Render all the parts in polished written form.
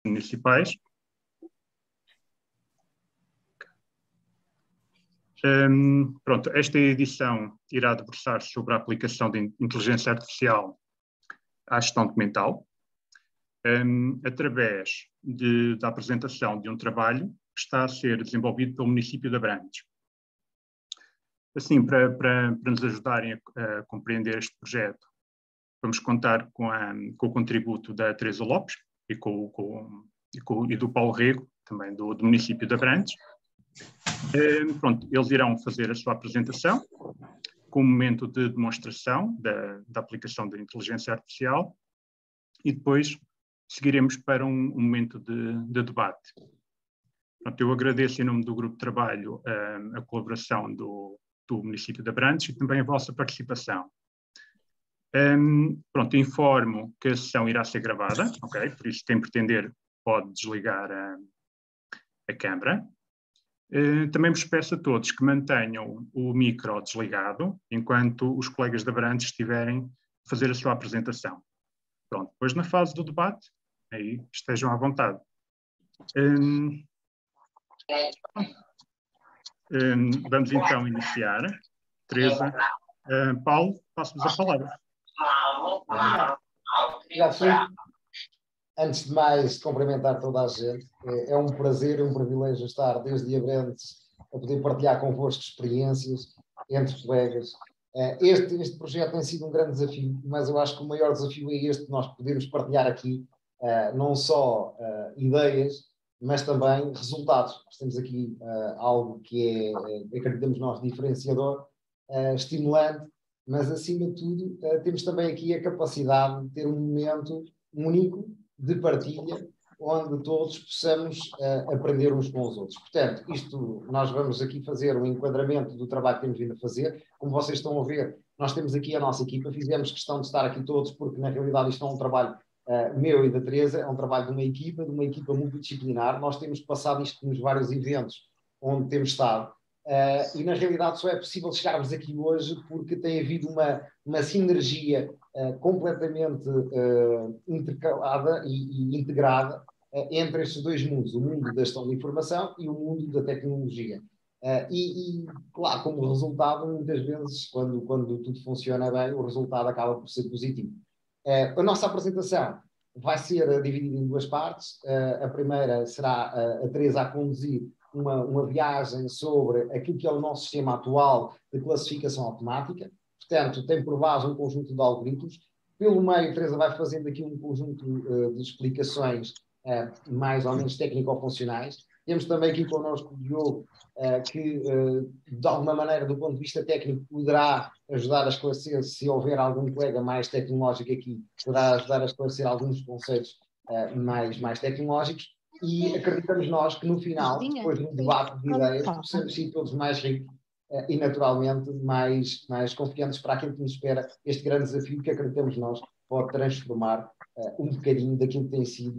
municipais. Pronto, esta edição irá debruçar-se sobre a aplicação de inteligência artificial à gestão documental, através da apresentação de um trabalho que está a ser desenvolvido pelo município de Abrantes. Assim, para nos ajudarem a compreender este projeto, vamos contar com o contributo da Teresa Lopes e do Paulo Rego, também do município de Abrantes. Pronto, eles irão fazer a sua apresentação com um momento de demonstração da aplicação da inteligência artificial e depois seguiremos para um momento de debate. Pronto, eu agradeço em nome do grupo de trabalho a colaboração do município de Abrantes e também a vossa participação. Pronto, informo que a sessão irá ser gravada, ok? Por isso quem pretender pode desligar a câmara. Também vos peço a todos que mantenham o micro desligado enquanto os colegas de Abrantes estiverem a fazer a sua apresentação. Pronto, depois na fase do debate, aí estejam à vontade. Vamos então iniciar. Teresa, Paulo, passo-vos a palavra. Já fui. Antes de mais, cumprimentar toda a gente. É um prazer, é um privilégio estar desde Abrantes a poder partilhar convosco experiências entre colegas. Este projeto tem sido um grande desafio, mas eu acho que o maior desafio é este, nós podermos partilhar aqui não só ideias, mas também resultados. Nós temos aqui algo que acreditamos nós, diferenciador, estimulante, mas acima de tudo temos também aqui a capacidade de ter um momento único de partilha, onde todos possamos aprender uns com os outros. Portanto, nós vamos aqui fazer um enquadramento do trabalho que temos vindo a fazer. Como vocês estão a ver, nós temos aqui a nossa equipa, fizemos questão de estar aqui todos, porque na realidade isto é um trabalho meu e da Teresa, é um trabalho de uma equipa multidisciplinar. Nós temos passado isto nos vários eventos onde temos estado, e na realidade só é possível chegarmos aqui hoje porque tem havido uma sinergia completamente intercalada e integrada entre estes dois mundos, o mundo da gestão de informação e o mundo da tecnologia. Claro, como resultado, muitas vezes, quando tudo funciona bem, o resultado acaba por ser positivo. A nossa apresentação vai ser dividida em duas partes. A primeira será a Teresa a conduzir uma viagem sobre aquilo que é o nosso sistema atual de classificação automática. Portanto, tem por base um conjunto de algoritmos. Pelo meio, a Teresa vai fazendo aqui um conjunto de explicações mais ou menos técnico-funcionais. Temos também aqui connosco o Diogo, que de alguma maneira, do ponto de vista técnico, poderá ajudar a esclarecer, se houver algum colega mais tecnológico aqui, poderá ajudar a esclarecer alguns conceitos mais tecnológicos. E acreditamos nós que no final, depois de um debate de ideias, possamos ser todos mais ricos e naturalmente mais confiantes para aquilo que nos espera, este grande desafio que acreditamos nós pode transformar um bocadinho daquilo que tem sido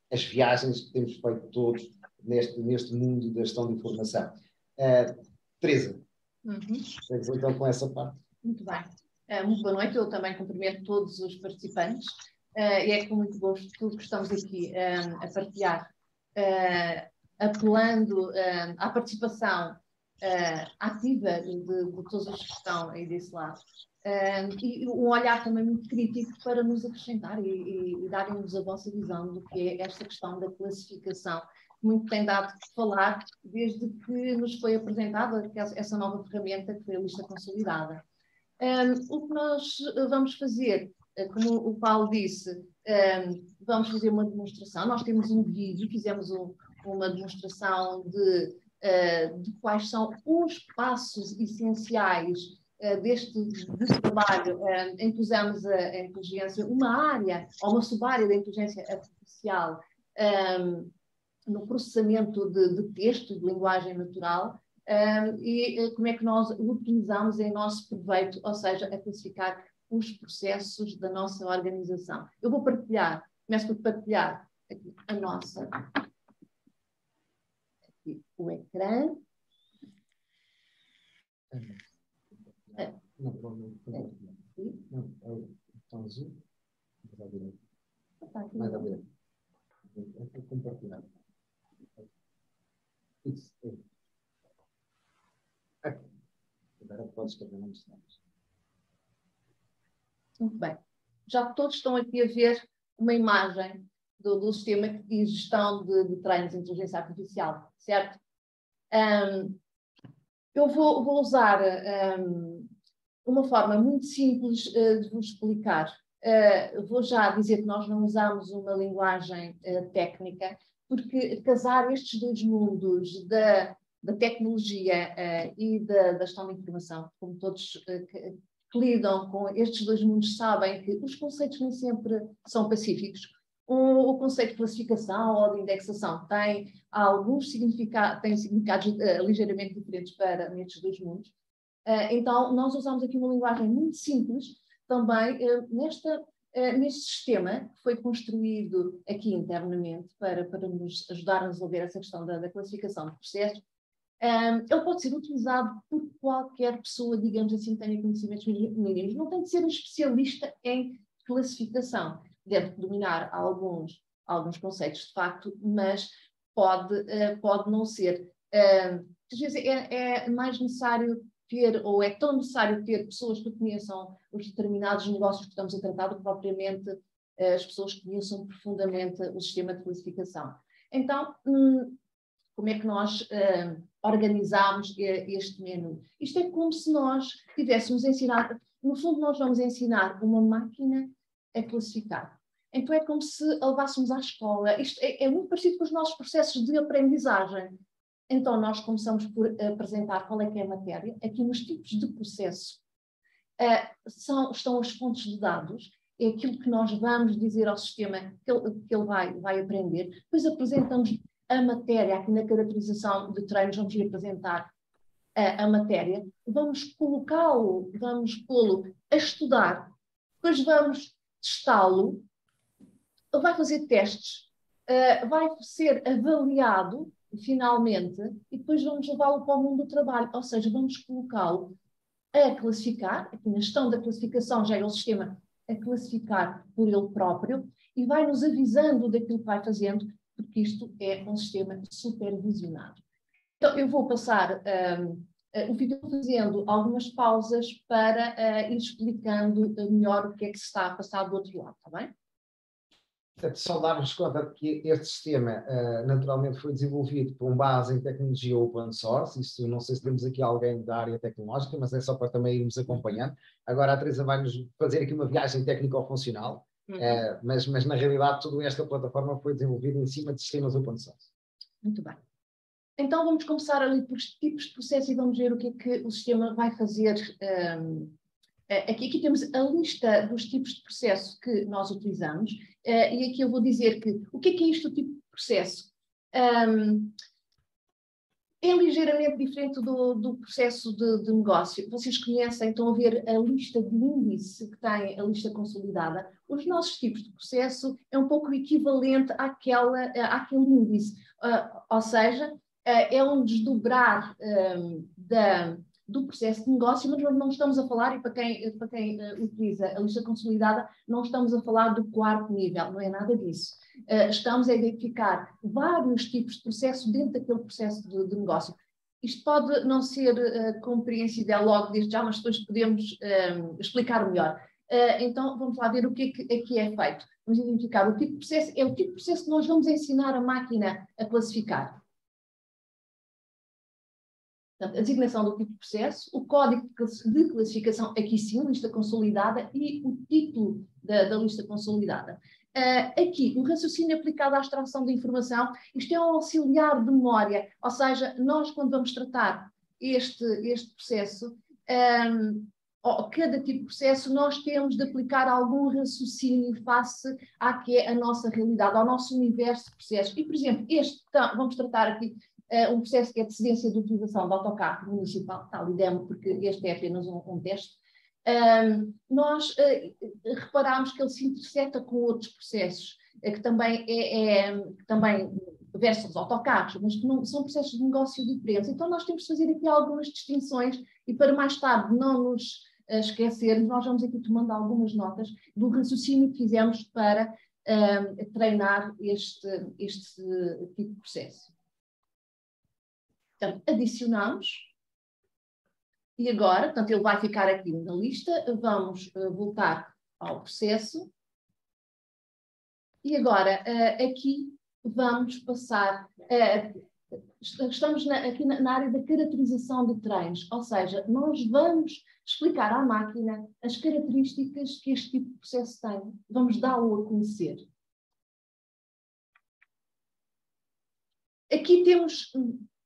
as viagens que temos feito todos neste mundo da gestão de informação. Teresa, vamos então com essa parte. Muito bem. Muito boa noite. Eu também cumprimento todos os participantes. E é com muito gosto que estamos aqui a partilhar, apelando à participação ativa de todos os que estão aí desse lado. E um olhar também muito crítico para nos acrescentar e darem-nos a vossa visão do que é esta questão da classificação. Muito tem dado que falar desde que nos foi apresentada essa nova ferramenta que foi a lista consolidada. O que nós vamos fazer, como o Paulo disse, vamos fazer uma demonstração. Nós temos um vídeo, fizemos uma demonstração de quais são os passos essenciais deste trabalho em que usamos a inteligência, uma área ou uma sub-área da inteligência artificial no processamento de texto, de linguagem natural, e como é que nós o utilizamos em nosso proveito, ou seja, a classificar os processos da nossa organização. Eu vou partilhar, começo por partilhar aqui a nossa, aqui o ecrã. pode escrever nomes de neves. Muito bem. Já todos estão aqui a ver uma imagem do sistema que diz gestão de treinos de inteligência artificial, certo? Eu vou usar uma forma muito simples de vos explicar. Vou já dizer que nós não usamos uma linguagem técnica, porque casar estes dois mundos da tecnologia e da gestão de informação, como todos que lidam com estes dois mundos sabem que os conceitos nem sempre são pacíficos. O conceito de classificação ou de indexação tem alguns significados ligeiramente diferentes para estes dois mundos. Então, nós usamos aqui uma linguagem muito simples também neste sistema que foi construído aqui internamente para nos ajudar a resolver essa questão da classificação de processos. Ele pode ser utilizado por qualquer pessoa, digamos assim, que tenha conhecimentos mínimos. Não tem de ser um especialista em classificação. Deve dominar alguns conceitos, de facto, mas pode não ser. Às vezes é mais necessário ter, ou é tão necessário ter pessoas que conheçam os determinados negócios que estamos a tratar do que propriamente as pessoas que conheçam profundamente o sistema de classificação. Então, como é que nós organizamos este menu? Isto é como se nós tivéssemos ensinado, no fundo nós vamos ensinar uma máquina a classificar. Então é como se a levássemos à escola. Isto é muito parecido com os nossos processos de aprendizagem. Então nós começamos por apresentar qual é que é a matéria. Aqui nos tipos de processo estão as fontes de dados, é aquilo que nós vamos dizer ao sistema que ele vai aprender. Depois apresentamos a matéria, aqui na caracterização de treinos vamos lhe apresentar a matéria, vamos colocá-lo, vamos pô-lo a estudar, depois vamos testá-lo, ele vai fazer testes, vai ser avaliado finalmente e depois vamos levá-lo para o mundo do trabalho, ou seja, vamos colocá-lo a classificar, aqui na gestão da classificação já é o sistema a classificar por ele próprio e vai nos avisando daquilo que vai fazendo, porque isto é um sistema supervisionado. Então, eu vou passar o vídeo fazendo algumas pausas para ir explicando melhor o que é que se está a passar do outro lado, está bem? Só darmos conta de que este sistema naturalmente foi desenvolvido com base em tecnologia open source. Isto não sei se temos aqui alguém da área tecnológica, mas é só para também irmos acompanhando. Agora a Teresa vai-nos fazer aqui uma viagem técnico-funcional, mas na realidade toda esta plataforma foi desenvolvida em cima de sistemas open source. Muito bem. Então vamos começar ali por tipos de processo e vamos ver o que é que o sistema vai fazer. Aqui temos a lista dos tipos de processo que nós utilizamos e aqui eu vou dizer que o que é isto, o tipo de processo? É ligeiramente diferente do processo de negócio. Vocês conhecem, estão a ver a lista de índice que tem a lista consolidada. Os nossos tipos de processo é um pouco equivalente àquele índice, ou seja, é um desdobrar do processo de negócio, mas nós não estamos a falar, e para quem utiliza a lista consolidada, não estamos a falar do quarto nível, não é nada disso. Estamos a identificar vários tipos de processo dentro daquele processo de negócio. Isto pode não ser compreensível logo desde já, mas depois podemos explicar melhor. Então, vamos lá ver o que é feito. Vamos identificar o tipo de processo, é o tipo de processo que nós vamos ensinar a máquina a classificar. Portanto, a designação do tipo de processo, o código de classificação, aqui sim, lista consolidada, e o título da lista consolidada. Aqui, o raciocínio aplicado à extração de informação, isto é um auxiliar de memória, ou seja, nós quando vamos tratar este processo, cada tipo de processo, nós temos de aplicar algum raciocínio face à que é a nossa realidade, ao nosso universo de processos. E, por exemplo, vamos tratar aqui um processo que é de cedência de utilização de autocarro municipal, tal idem, porque este é apenas um teste. Nós reparamos que ele se interseta com outros processos, que também versam os autocarros, mas que não, são processos de negócio diferentes. Então nós temos de fazer aqui algumas distinções e para mais tarde não nos esquecermos, nós vamos aqui tomando algumas notas do raciocínio que fizemos para treinar este tipo de processo. Portanto, adicionamos E agora, portanto, ele vai ficar aqui na lista, vamos voltar ao processo. E agora, aqui vamos passar, estamos aqui na área da caracterização de treinos, ou seja, nós vamos explicar à máquina as características que este tipo de processo tem, vamos dá-lo a conhecer. Aqui temos,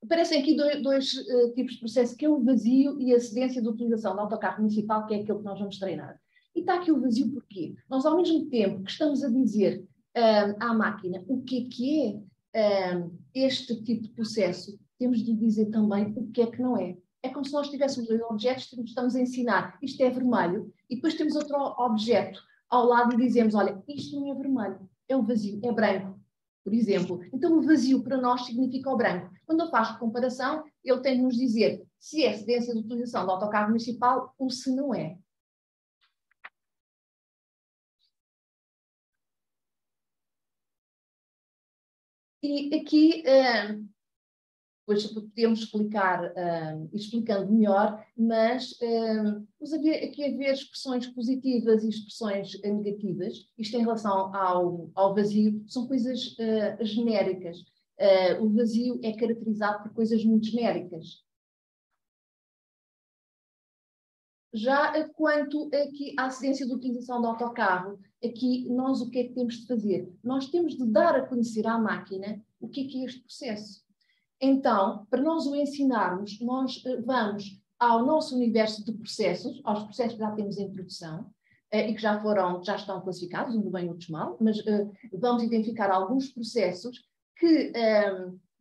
aparecem aqui dois tipos de processo, que é o vazio e a cedência de utilização do autocarro municipal, que é aquilo que nós vamos treinar. E está aqui o vazio porquê? Nós, ao mesmo tempo que estamos a dizer à máquina o que é este tipo de processo, temos de dizer também o que é que não é. É como se nós tivéssemos dois objetos que estamos a ensinar. Isto é vermelho, e depois temos outro objeto ao lado e dizemos, olha, isto não é vermelho, é o vazio, é branco, por exemplo. Então, o vazio para nós significa o branco. Quando eu faço comparação, ele tem de nos dizer se é cedência de utilização do autocarro municipal ou se não é. E aqui, depois podemos explicar, explicando melhor, mas vamos aqui a ver expressões positivas e expressões negativas. Isto em relação ao vazio, são coisas genéricas. O vazio é caracterizado por coisas muito genéricas. Já quanto aqui à cedência de utilização do autocarro, aqui nós o que é que temos de fazer? Nós temos de dar a conhecer à máquina o que é este processo. Então, para nós o ensinarmos, nós vamos ao nosso universo de processos, aos processos que já temos em produção e que já estão classificados, um do bem e outros mal, mas vamos identificar alguns processos que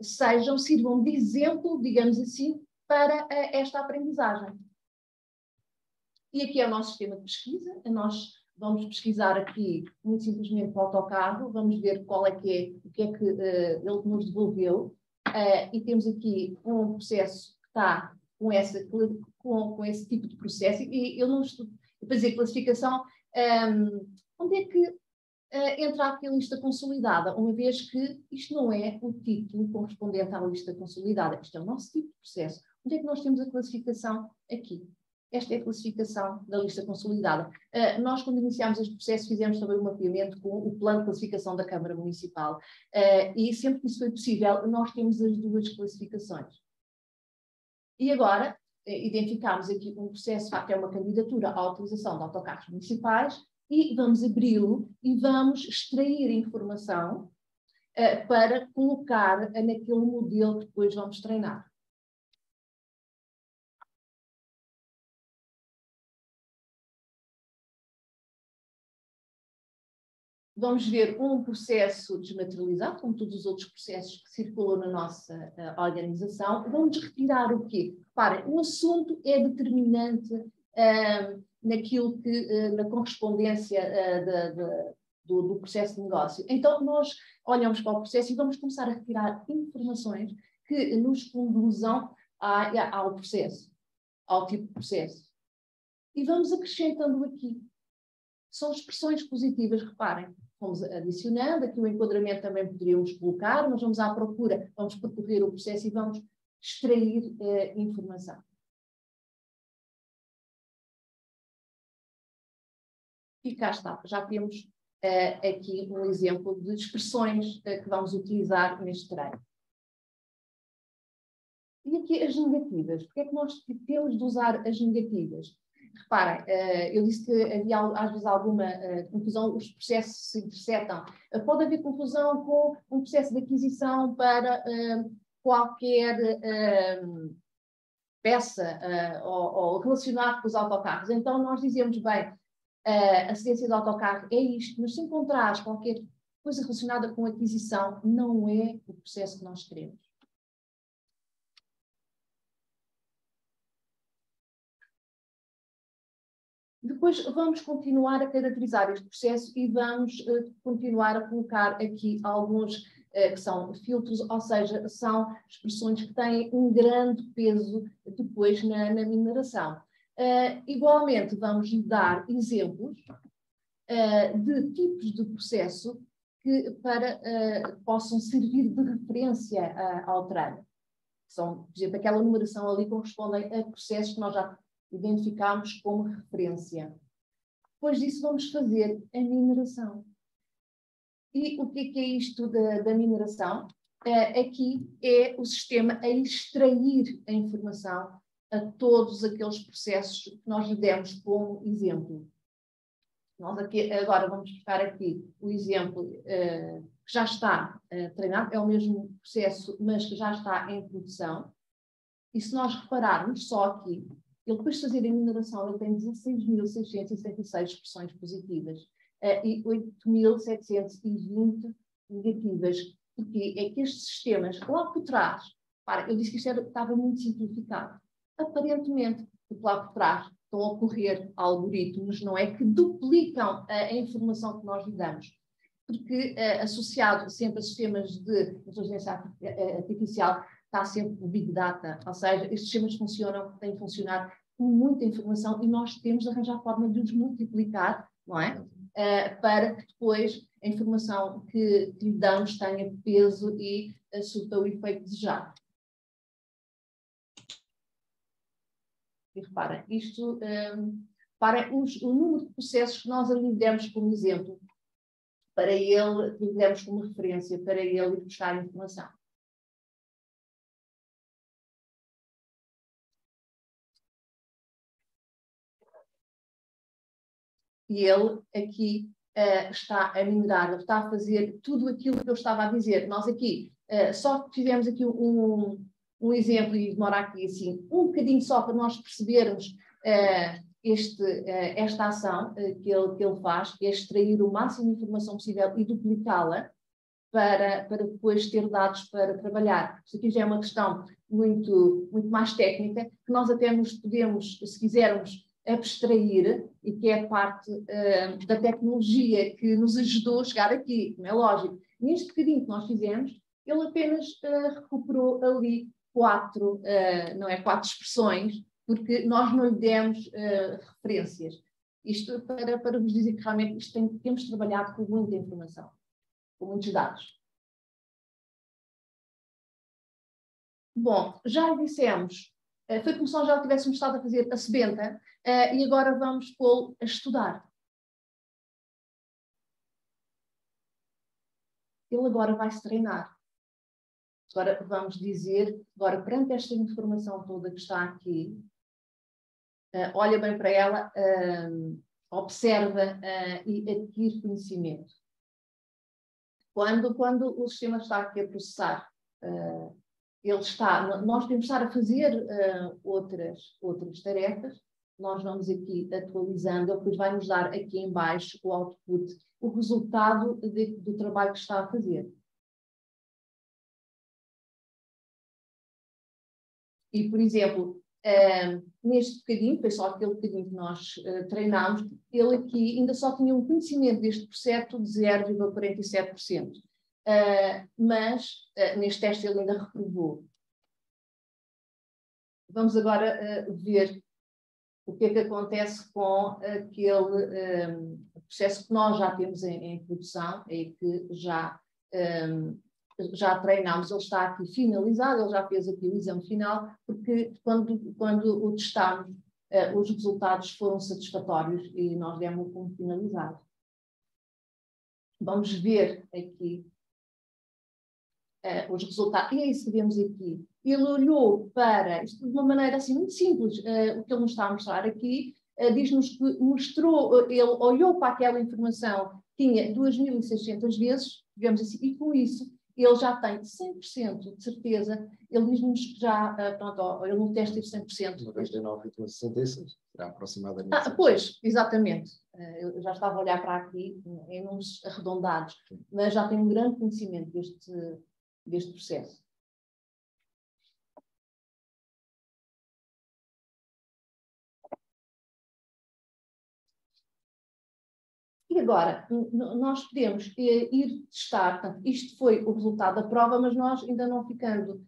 sirvam de exemplo, digamos assim, para esta aprendizagem. E aqui é o nosso sistema de pesquisa. Nós vamos pesquisar aqui, muito simplesmente, o autocarro, vamos ver qual é que o que é que ele nos devolveu. E temos aqui um processo que está com esse tipo de processo. E eu não estou a fazer classificação. Onde é que entra aqui a lista consolidada? Uma vez que isto não é o título correspondente à lista consolidada. Isto é o nosso tipo de processo. Onde é que nós temos a classificação? Aqui. Esta é a classificação da lista consolidada. Nós, quando iniciámos este processo, fizemos também um mapeamento com o plano de classificação da Câmara Municipal. E sempre que isso foi possível, nós temos as duas classificações. E agora, identificámos aqui um processo, que é uma candidatura à utilização de autocarros municipais, e vamos abri-lo e vamos extrair informação para colocar naquele modelo que depois vamos treinar. Vamos ver um processo desmaterializado, como todos os outros processos que circulam na nossa organização. Vamos retirar o quê? Reparem, o assunto é determinante na correspondência do processo de negócio. Então, nós olhamos para o processo e vamos começar a retirar informações que nos conduzam ao processo, ao tipo de processo. E vamos acrescentando aqui. São expressões positivas, reparem. Vamos adicionando, aqui o enquadramento também poderíamos colocar, mas vamos à procura, vamos percorrer o processo e vamos extrair informação. E cá está, já temos aqui um exemplo de expressões que vamos utilizar neste treino. E aqui as negativas. Porque é que nós temos de usar as negativas? Reparem, eu disse que havia às vezes alguma confusão, os processos se interceptam. Pode haver confusão com um processo de aquisição para qualquer peça ou relacionado com os autocarros. Então nós dizemos, bem, a cedência do autocarro é isto, mas se encontrares qualquer coisa relacionada com aquisição, não é o processo que nós queremos. Depois vamos continuar a caracterizar este processo e vamos continuar a colocar aqui alguns que são filtros, ou seja, são expressões que têm um grande peso depois na mineração. Igualmente, vamos dar exemplos de tipos de processo que possam servir de referência ao treino. são, por exemplo, aquela numeração ali correspondem a processos que nós já identificámos como referência. Depois disso vamos fazer a mineração. E o que é isto da mineração? Aqui é o sistema a extrair a informação a todos aqueles processos que nós lhe demos como exemplo. Nós aqui, agora vamos buscar aqui o exemplo que já está treinado, é o mesmo processo, mas que já está em produção. E se nós repararmos só aqui, ele depois de fazer a mineração, ele tem 16.676 expressões positivas e 8.720 negativas. Porque é que estes sistemas, lá por trás, eu disse que isto estava muito simplificado. Aparentemente, porque lá por trás estão a ocorrer algoritmos, não é, que duplicam a informação que nós lhe damos. Porque associado sempre a sistemas de inteligência artificial está sempre o Big Data, ou seja, estes sistemas funcionam, têm de funcionar com muita informação e nós temos de arranjar forma de os multiplicar, não é? Para que depois a informação que lhe damos tenha peso e surta o efeito desejado. E reparem, isto, o número de processos que nós ali demos como exemplo, para ele, que demos como referência, para ele ir buscar a informação. E ele aqui está a minerar, está a fazer tudo aquilo que eu estava a dizer. Nós aqui só fizemos aqui um exemplo e demora aqui assim um bocadinho só para nós percebermos esta ação que ele faz, que é extrair o máximo de informação possível e duplicá-la para depois ter dados para trabalhar. Isto aqui já é uma questão muito mais técnica, que nós até nos podemos, se quisermos, abstrair, e que é parte da tecnologia que nos ajudou a chegar aqui, como é lógico. Neste bocadinho que nós fizemos, ele apenas recuperou ali quatro expressões, porque nós não lhe demos referências. Isto para vos dizer que realmente temos trabalhado com muita informação, com muitos dados. Bom, já dissemos, foi como se nós já tivéssemos estado a fazer a sebenta, e agora vamos pô-lo a estudar. Ele agora vai se treinar. Agora vamos dizer, perante esta informação toda que está aqui, olha bem para ela, observa e adquire conhecimento. Quando o sistema está aqui a processar, nós podemos estar a fazer outras tarefas, nós vamos aqui atualizando, ele depois vai nos dar aqui em baixo o output, o resultado do trabalho que está a fazer. E, por exemplo, neste bocadinho, foi só aquele bocadinho que nós treinámos, ele aqui ainda só tinha um conhecimento deste processo de 0,47%. Mas neste teste ele ainda reprovou. Vamos agora ver o que é que acontece com aquele processo que nós já temos em produção e que já treinámos. Ele está aqui finalizado, ele já fez aqui o exame final, porque quando o testámos, os resultados foram satisfatórios e nós demos como finalizado. Vamos ver aqui os resultados. E é isso que vemos aqui. Ele olhou para, isto de uma maneira assim muito simples, o que ele nos está a mostrar aqui, diz-nos que ele olhou para aquela informação, tinha 2.600 vezes, digamos assim, e com isso ele já tem 100% de certeza, ele diz-nos que já, ele no teste teve 100%. 99,66, será aproximadamente. Pois, exatamente. Eu já estava a olhar para aqui, em números arredondados, mas já tenho um grande conhecimento deste processo. E agora, nós podemos ir testar, portanto, isto foi o resultado da prova, mas nós ainda não ficando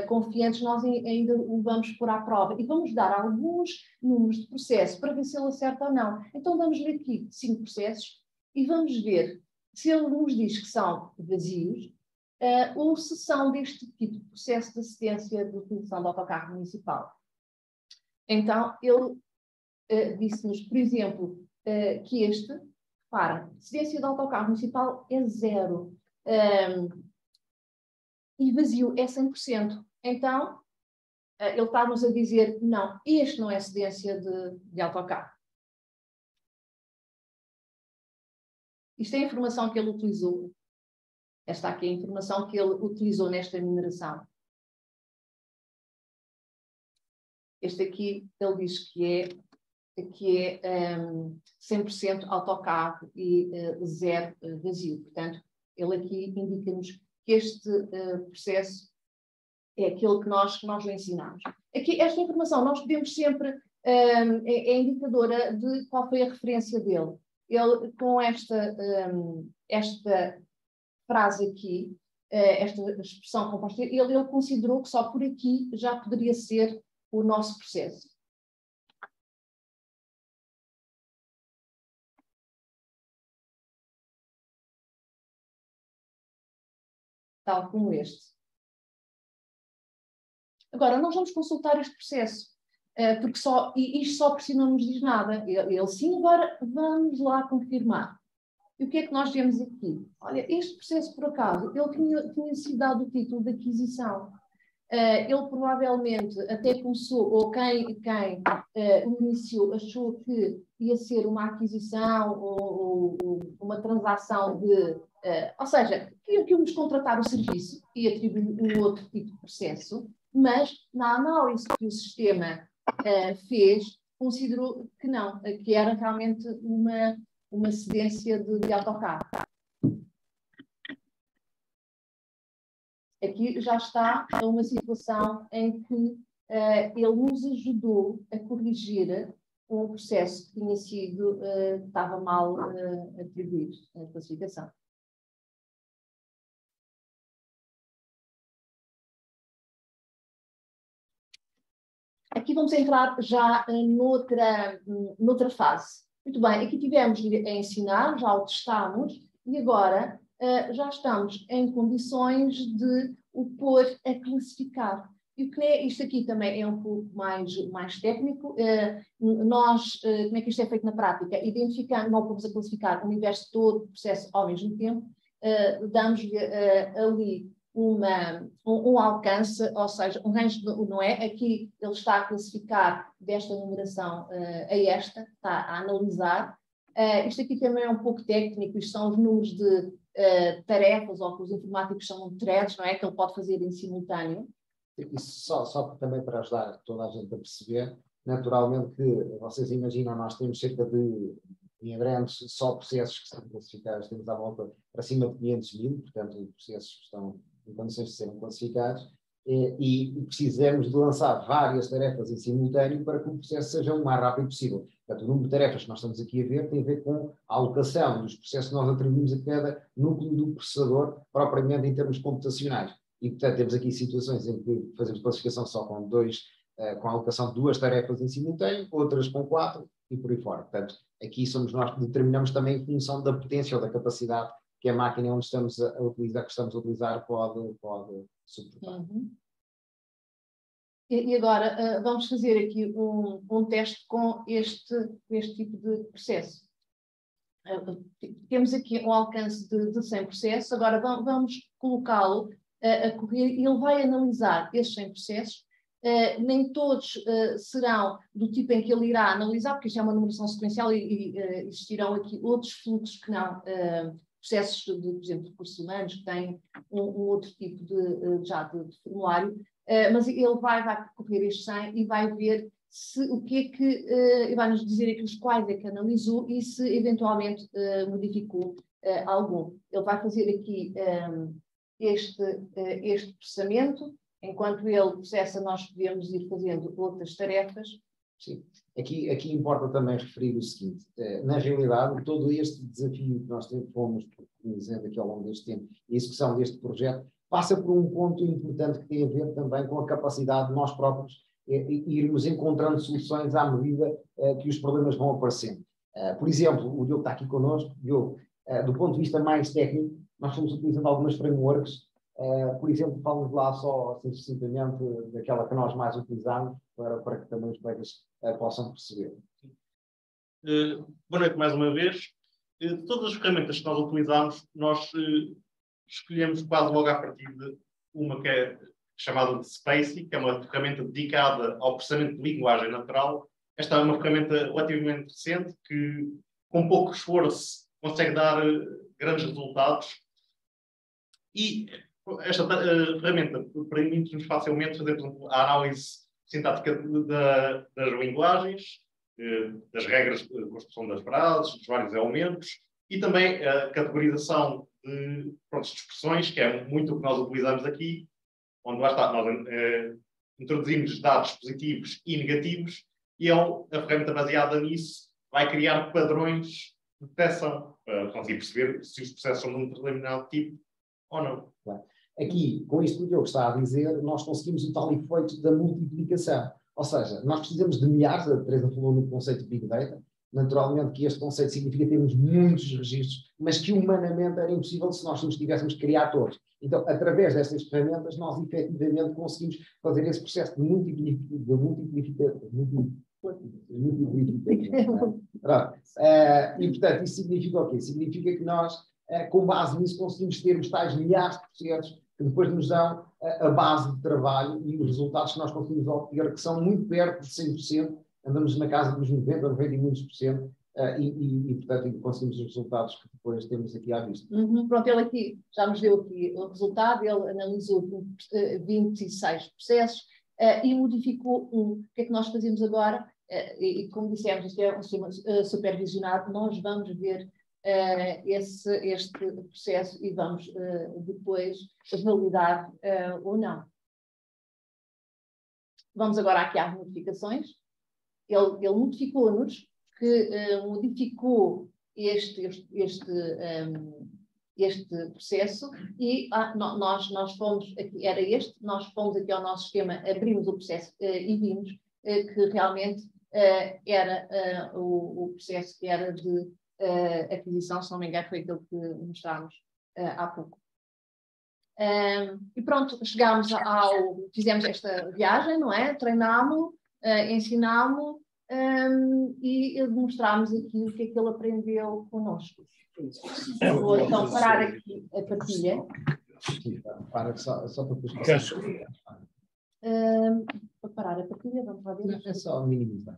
confiantes, nós ainda o vamos pôr à prova e vamos dar alguns números de processo para ver se ele acerta ou não. Então damos-lhe aqui 5 processos e vamos ver se ele nos diz que são vazios, ou cessão deste tipo de processo de assistência de utilização do autocarro municipal. Então, ele disse-nos, por exemplo, que repara, cedência do autocarro municipal é 0 e vazio é 100%. Então, ele está-nos a dizer, não, este não é cedência de autocarro. Isto é a informação que ele utilizou. Esta aqui é a informação que ele utilizou nesta mineração. Este aqui, ele diz que é 100% autocarro e 0 vazio. Portanto, ele aqui indica-nos que este processo é aquele que nós lhe ensinamos. Aqui, esta informação, nós podemos sempre, é indicadora de qual foi a referência dele. Ele, com esta frase aqui, esta expressão composta, ele considerou que só por aqui já poderia ser o nosso processo. Tal como este. Agora, nós vamos consultar este processo, porque isto só por si não nos diz nada. Ele sim, agora vamos lá confirmar. E o que é que nós vemos aqui? Olha, este processo, por acaso, ele tinha sido dado o título de aquisição. Ele provavelmente até começou, ou quem o iniciou achou que ia ser uma aquisição ou uma transação ou seja, que íamos contratar o serviço e atribuir um outro tipo de processo, mas na análise que o sistema fez, considerou que não, que era realmente uma cedência de autocarro. Aqui já está uma situação em que ele nos ajudou a corrigir um processo que tinha sido, estava mal atribuído na classificação. Aqui vamos entrar já noutra fase. Muito bem, aqui tivemos a ensinar, já o testámos, e agora já estamos em condições de o pôr a classificar. E o que é, isto aqui também é um pouco mais técnico. Como é que isto é feito na prática? Identificando, não pomos a classificar o universo todo, o processo ao mesmo tempo, damos-lhe ali um alcance, ou seja, um range, não é? Aqui ele está a classificar desta numeração a esta, está a analisar. Isto aqui também é um pouco técnico, isto são os números de tarefas, ou que os informáticos chamam de threads, não é? Que ele pode fazer em simultâneo. Isso só também para ajudar toda a gente a perceber, naturalmente que vocês imaginam, nós temos cerca de, em Abrantes, só processos que são classificados, temos à volta para cima de 500 mil, portanto, processos que estão em condições de serem classificados, e precisamos de lançar várias tarefas em simultâneo para que o processo seja o mais rápido possível. Portanto, o número de tarefas que nós estamos aqui a ver tem a ver com a alocação dos processos que nós atribuímos a cada núcleo do processador, propriamente em termos computacionais. E, portanto, temos aqui situações em que fazemos classificação só com com a alocação de 2 tarefas em simultâneo, outras com 4 e por aí fora. Portanto, aqui somos nós que determinamos também em função da potência ou da capacidade que a máquina onde estamos a utilizar pode suportar. Uhum. E agora vamos fazer aqui um teste com este tipo de processo. Temos aqui um alcance de 100 processos, agora vamos colocá-lo a correr e ele vai analisar esses 100 processos. Nem todos serão do tipo em que ele irá analisar, porque isto é uma numeração sequencial e existirão aqui outros fluxos que não, processos, por exemplo, de recursos humanos, que têm um outro tipo de formulário, mas ele vai percorrer este 100 e vai ver o que é que, vai-nos dizer aqui os quais é que analisou e se eventualmente modificou algum. Ele vai fazer aqui este processamento. Enquanto ele processa, nós podemos ir fazendo outras tarefas. Sim. Aqui importa também referir o seguinte, na realidade, todo este desafio que nós fomos dizendo aqui ao longo deste tempo, e a execução deste projeto, passa por um ponto importante que tem a ver também com a capacidade de nós próprios irmos encontrando soluções à medida que os problemas vão aparecendo. Por exemplo, o Diogo está aqui connosco. Diogo, do ponto de vista mais técnico, nós fomos utilizando algumas frameworks Por exemplo, falamos lá só, assim, sucintamente, daquela que nós mais utilizamos, para que também os colegas possam perceber. Boa noite mais uma vez. De todas as ferramentas que nós utilizamos, nós escolhemos quase logo à partida uma que é chamada de Spacy, que é uma ferramenta dedicada ao processamento de linguagem natural. Esta é uma ferramenta relativamente recente que, com pouco esforço, consegue dar grandes resultados. E esta ferramenta permite-nos facilmente fazer, por exemplo, a análise sintática das linguagens, das regras de construção das frases, dos vários elementos, e também a categorização de expressões, que é muito o que nós utilizamos aqui, onde lá está, nós introduzimos dados positivos e negativos, e a ferramenta baseada nisso vai criar padrões de detecção para conseguir perceber se os processos são de um determinado tipo ou não. Claro. Aqui, com isto que o Diogo está a dizer, nós conseguimos o tal efeito da multiplicação. Ou seja, nós precisamos de milhares, a Teresa falou no conceito de Big Data, naturalmente que este conceito significa termos muitos registros, mas que humanamente era impossível se nós nos tivéssemos que criar todos. Então, através destas ferramentas, nós efetivamente conseguimos fazer esse processo de multiplicação. E, portanto, isso significa o quê? Significa que nós, com base nisso, conseguimos ter os tais milhares de processos que depois nos dão a base de trabalho e os resultados que nós conseguimos obter, que são muito perto de 100%, andamos na casa dos 90%, 90% e muitos por cento, e portanto, conseguimos os resultados que depois temos aqui à vista. Pronto, ele aqui já nos deu aqui o resultado, ele analisou 26 processos e modificou um. O que é que nós fazemos agora? E como dissemos, isto é um sistema supervisionado, nós vamos ver este processo e vamos depois validar ou não. Vamos agora aqui às modificações. Ele notificou-nos que modificou este processo e nós fomos aqui, era este, nós fomos aqui ao nosso sistema, abrimos o processo e vimos que realmente era o processo que era de aquisição, se não me engano, foi aquilo que mostrámos há pouco. E pronto, fizemos esta viagem, não é? Treinámo-lo, ensinámo-lo e demonstrámos aqui o que é que ele aprendeu connosco. Vou então parar aqui a partilha. Para só para depois para parar a partilha, vamos lá ver. É só minimizar.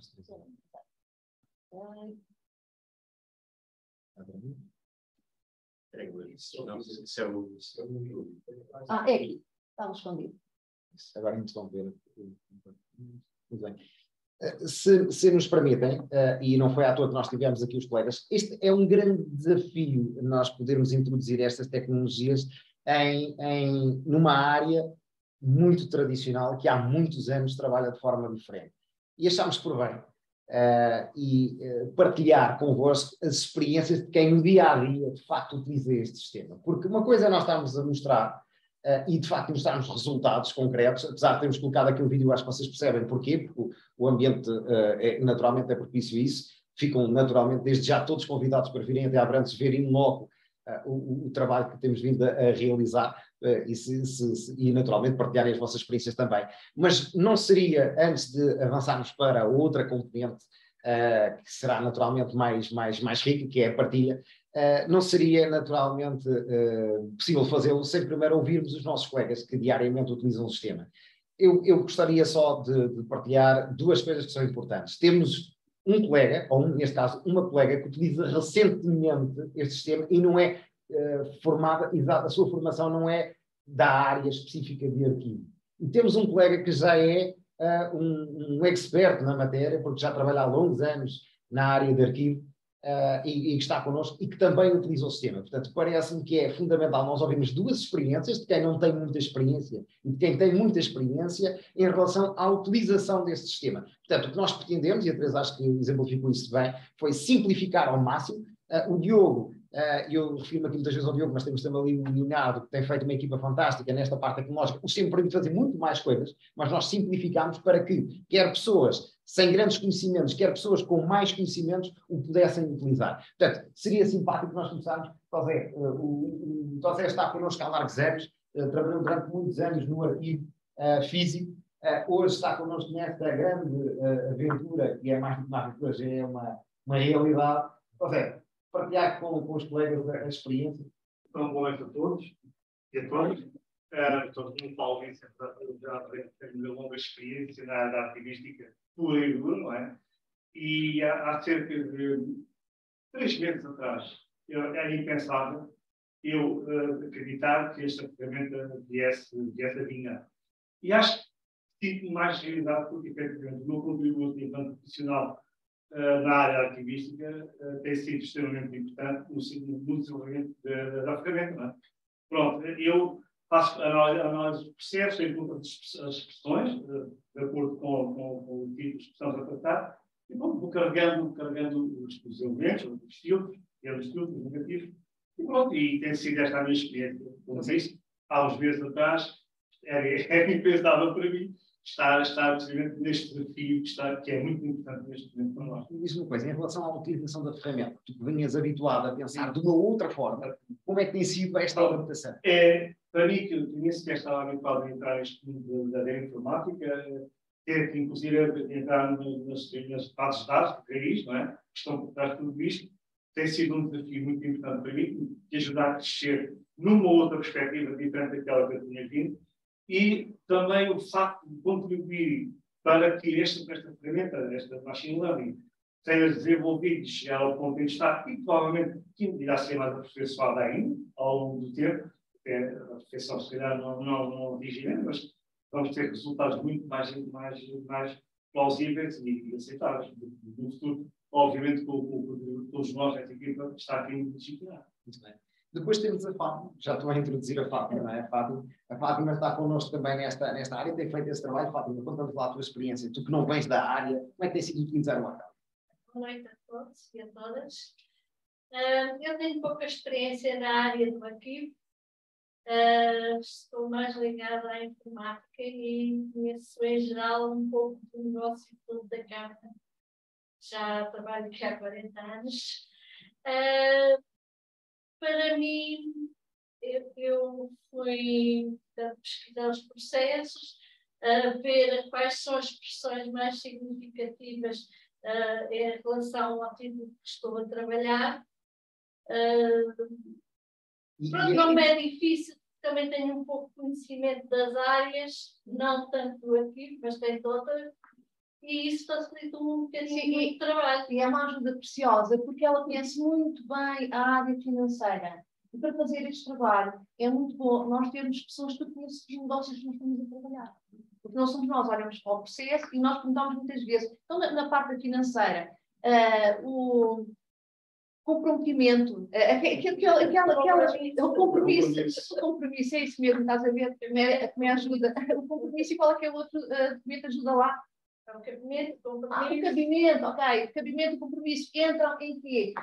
É aqui, estava escondido. Agora nos vão ver. Muito bem. Se nos permitem, e não foi à toa que nós tivemos aqui os colegas, este é um grande desafio nós podermos introduzir estas tecnologias numa área muito tradicional que há muitos anos trabalha de forma diferente. E achámos por bem partilhar convosco as experiências de quem no dia-a-dia de facto utiliza este sistema. Porque uma coisa é nós estarmos a mostrar e de facto mostrarmos resultados concretos, apesar de termos colocado aqui o vídeo, acho que vocês percebem porquê, porque o ambiente naturalmente é propício a isso, ficam naturalmente desde já todos convidados para virem até Abrantes ver in loco o trabalho que temos vindo a realizar e naturalmente partilharem as vossas experiências também. Mas não seria, antes de avançarmos para outra componente, que será naturalmente mais rica, que é a partilha, não seria naturalmente possível fazê-lo sem primeiro ouvirmos os nossos colegas que diariamente utilizam o sistema. Eu gostaria só de partilhar duas coisas que são importantes. Temos um colega, ou neste caso uma colega, que utiliza recentemente este sistema e não é formada, a sua formação não é da área específica de arquivo. E temos um colega que já é um expert na matéria, porque já trabalha há longos anos na área de arquivo e está connosco e que também utiliza o sistema. Portanto, parece-me que é fundamental nós ouvirmos duas experiências de quem não tem muita experiência e de quem tem muita experiência em relação à utilização deste sistema. Portanto, o que nós pretendemos, e a Teresa acho que exemplificou isso bem, foi simplificar ao máximo. O Diogo, eu refiro-me aqui muitas vezes ao Diogo, mas temos também ali o Leonardo, que tem feito uma equipa fantástica nesta parte tecnológica. O sistema permite fazer muito mais coisas, mas nós simplificamos para que quer pessoas sem grandes conhecimentos, quer pessoas com mais conhecimentos o pudessem utilizar. Portanto, seria simpático nós começarmos. O José está connosco há largos anos, trabalhou durante muitos anos no arquivo físico. Hoje está connosco nesta grande aventura, que é mais do que uma aventura, já é uma realidade. José, partilhar com os colegas a experiência. Então, boa noite a todos e a todas. Todo mundo fala bem, sempre já tenho uma longa experiência na área da ativística pura e dura, não é? E há cerca de 3 meses atrás, era impensável eu acreditar que esta ferramenta viesse a vingar. E acho que tive mais realidade porque, efetivamente, o meu contributo enquanto profissional na área arquivística tem sido extremamente importante no desenvolvimento da ferramenta. Não é? Pronto, eu faço análise de processos, encontro as expressões, de acordo com o tipo de expressões a tratar, e vou carregando os elementos, os filtros, os negativos, e pronto, e tem sido esta a minha experiência. Como disse, há uns meses atrás, era impensável para mim estar precisamente neste desafio que é muito importante neste momento para nós. Diz-me uma coisa, em relação à utilização da ferramenta, tu vinhas habituado a pensar de uma outra forma, como é que tem sido esta adaptação? Para mim, que eu nem sequer estava habituado a entrar neste mundo da informática, ter que, inclusive, entrar nas bases de dados, de raiz, não é? Que estão por trás de tudo isto, tem sido um desafio muito importante para mim, de ajudar a crescer numa outra perspectiva diferente daquela que eu tinha vindo, e também o facto de contribuir para que esta ferramenta, esta machine learning, tenha desenvolvido e chegar ao ponto em que está, e provavelmente irá ser mais aperfeiçoada ainda, ao longo do tempo, porque a perfeição se calhar não vigilante, mas vamos ter resultados muito mais plausíveis e aceitáveis no futuro. Obviamente, com todos nós, esta equipa está aqui muito disciplinada. Muito bem. Depois temos a Fátima, já estou a introduzir a Fátima, não é? A Fátima está connosco também nesta área, tem feito esse trabalho. Fátima, conta-nos lá a tua experiência, tu que não vens da área, como é que tem sido utilizar o Arcad? Boa noite a todos e a todas. Eu tenho pouca experiência na área do arquivo, estou mais ligada à informática e conheço em geral um pouco do negócio todo da Câmara. Já trabalho aqui há 40 anos. Para mim, eu fui pesquisar os processos, ver quais são as expressões mais significativas em relação ao tipo que estou a trabalhar. Não me é difícil, também tenho um pouco de conhecimento das áreas, não tanto do arquivo, mas tem todas. E isso facilita um bocadinho o trabalho. E é uma ajuda preciosa, porque ela conhece muito bem a área financeira. E para fazer este trabalho é muito bom nós termos pessoas que conhecem os negócios que nós estamos a trabalhar. Porque não somos nós, olhamos para o processo e nós perguntamos muitas vezes. Então, na parte financeira, o comprometimento, o compromisso, é isso mesmo, estás a ver, que me ajuda. O compromisso e qual é que é o outro documento ajuda lá? O cabimento, o cabimento, ok. O cabimento e o compromisso entram em quê?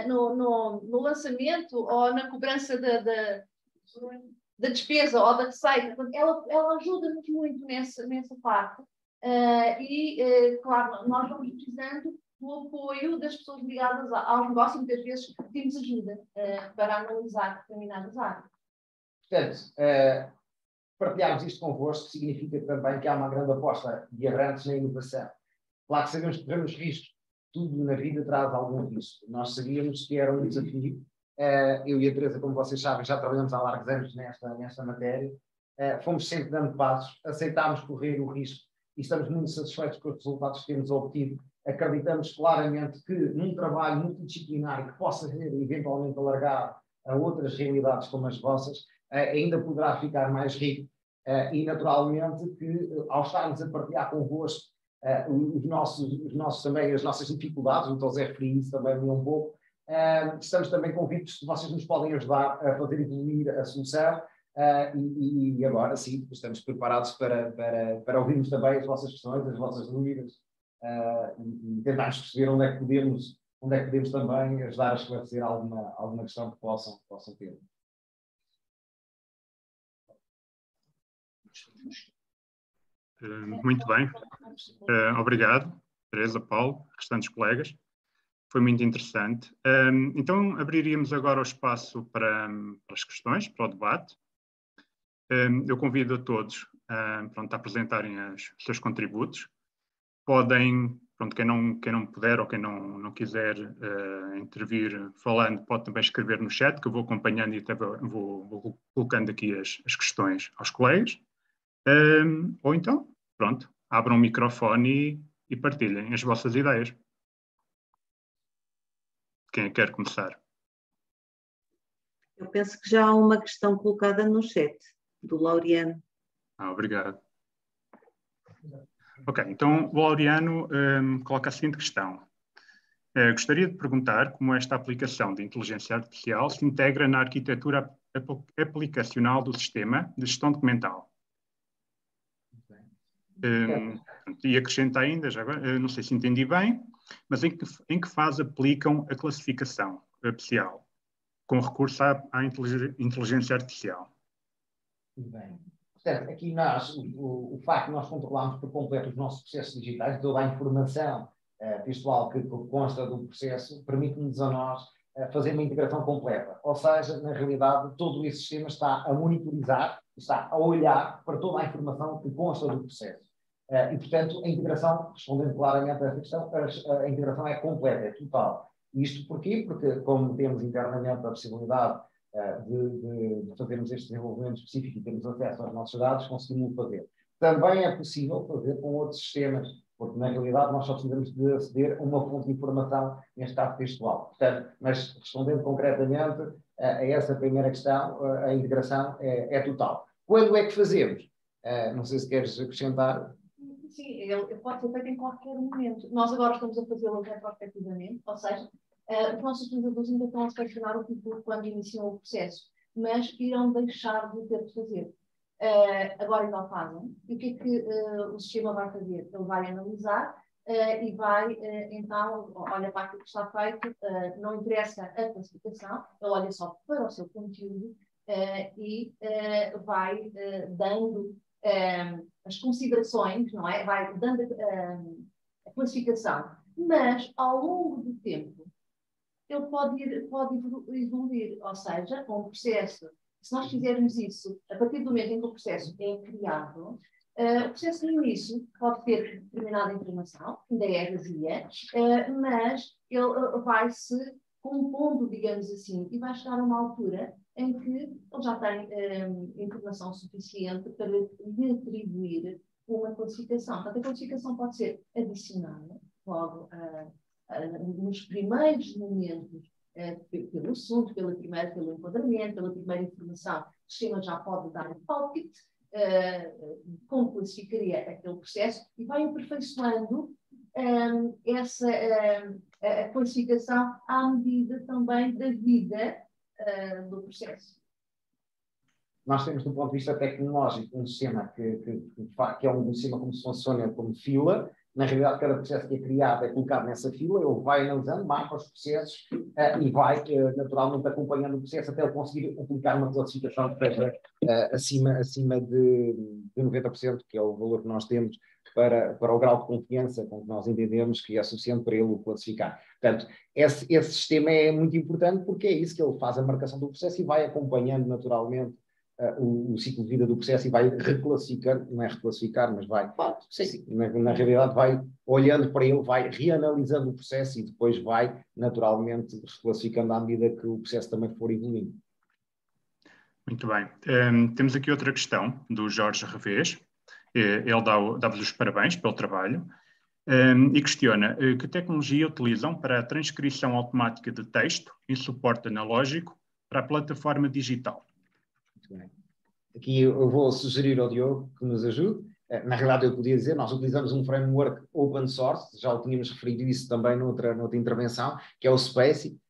No lançamento ou na cobrança da despesa ou da receita. Portanto, ela ajuda-nos muito nessa parte. Claro, nós vamos precisando do apoio das pessoas ligadas ao negócio, muitas vezes pedimos ajuda para analisar determinadas áreas. Portanto, partilharmos isto convosco significa também que há uma grande aposta de Abrantes na inovação. Claro que sabemos que corremos riscos. Tudo na vida traz algum risco. Nós sabíamos que era um desafio. Eu e a Teresa, como vocês sabem, já trabalhamos há largos anos nesta matéria. Fomos sempre dando passos, aceitámos correr o risco e estamos muito satisfeitos com os resultados que temos obtido. Acreditamos claramente que num trabalho multidisciplinar que possa ser eventualmente alargado a outras realidades como as vossas, ainda poderá ficar mais rico. E naturalmente que ao estarmos a partilhar convosco os nossos também, as nossas dificuldades, o José referiu isso também um pouco, estamos também convictos que vocês nos podem ajudar a fazer evoluir a solução e agora sim, estamos preparados para ouvirmos também as vossas questões, as vossas dúvidas e tentarmos perceber onde é que podemos também ajudar a esclarecer alguma questão que possam ter. Muito bem. Obrigado, Teresa, Paulo, restantes colegas. Foi muito interessante. Então, abriríamos agora o espaço para as questões, para o debate. Eu convido a todos a apresentarem os seus contributos. Podem, quem não puder ou quem não quiser intervir falando, pode também escrever no chat, que eu vou acompanhando e até vou colocando aqui as questões aos colegas. Ou então, abram o microfone e partilhem as vossas ideias. Quem quer começar? Eu penso que já há uma questão colocada no chat, do Laureano. Obrigado. Ok, então o Laureano coloca a seguinte questão. Gostaria de perguntar como esta aplicação de inteligência artificial se integra na arquitetura aplicacional do sistema de gestão documental. E acrescenta ainda, já agora, não sei se entendi bem, mas em que fase aplicam a classificação parcial com recurso à inteligência artificial? Muito bem. Portanto, aqui nós, o facto de nós controlarmos por completo os nossos processos digitais, toda a informação textual que consta do processo, permite-nos a nós fazer uma integração completa. Ou seja, na realidade, todo esse sistema está a monitorizar, está a olhar para toda a informação que consta do processo. E, portanto, a integração, respondendo claramente a essa questão, a integração é completa, é total. Isto porquê? Porque, como temos internamente a possibilidade de fazermos este desenvolvimento específico e termos acesso aos nossos dados, conseguimos fazer. Também é possível fazer com outros sistemas, porque, na realidade, nós só precisamos de aceder a uma fonte de informação, neste caso textual. Portanto, mas, respondendo concretamente a essa primeira questão, a integração é total. Quando é que fazemos? Não sei se queres acrescentar. Sim, ele pode ser feito em qualquer momento. Nós agora estamos a fazê-lo retrospectivamente, ou seja, os nossos utilizadores ainda estão a selecionar o título quando iniciam o processo, mas irão deixar de ter de fazer. Agora ainda o fazem. E o que é que o sistema vai fazer? Ele vai analisar e vai, então, olha para aquilo que está feito, não interessa a classificação, ele olha só para o seu conteúdo e vai dando as considerações, não é? Vai dando a classificação. Mas, ao longo do tempo, ele pode evoluir, ou seja, com o processo. Se nós fizermos isso, a partir do momento em que o processo é criado, o processo no início pode ter determinada informação, ainda é vazia, mas ele vai-se compondo, digamos assim, e vai chegar a uma altura em que ele já tem informação suficiente para lhe atribuir uma classificação. Portanto, a classificação pode ser adicionada logo nos primeiros momentos, pelo assunto, pelo enquadramento, pela primeira informação. O sistema já pode dar um palpite, como classificaria aquele processo, e vai aperfeiçoando a classificação à medida também da vida do processo. Nós temos, do ponto de vista tecnológico, um sistema que é um sistema como se funciona como fila. Na realidade, cada processo que é criado é colocado nessa fila, ele vai analisando, marca os processos e vai, naturalmente, acompanhando o processo até ele conseguir aplicar uma classificação que esteja acima de 90%, que é o valor que nós temos para o grau de confiança com que nós entendemos que é suficiente para ele o classificar. Portanto, esse sistema é muito importante porque é isso que ele faz a marcação do processo e vai acompanhando naturalmente o ciclo de vida do processo e vai reclassificando, não é reclassificar, mas vai, sim, na realidade vai olhando para ele, vai reanalisando o processo e depois vai naturalmente reclassificando à medida que o processo também for evoluindo. Muito bem. Temos aqui outra questão do Jorge Revés. Ele dá-vos os parabéns pelo trabalho e questiona que tecnologia utilizam para a transcrição automática de texto em suporte analógico para a plataforma digital. Muito bem. Aqui eu vou sugerir ao Diogo que nos ajude. Na realidade, eu podia dizer, nós utilizamos um framework open source, já o tínhamos referido isso também noutra intervenção, que é o Space,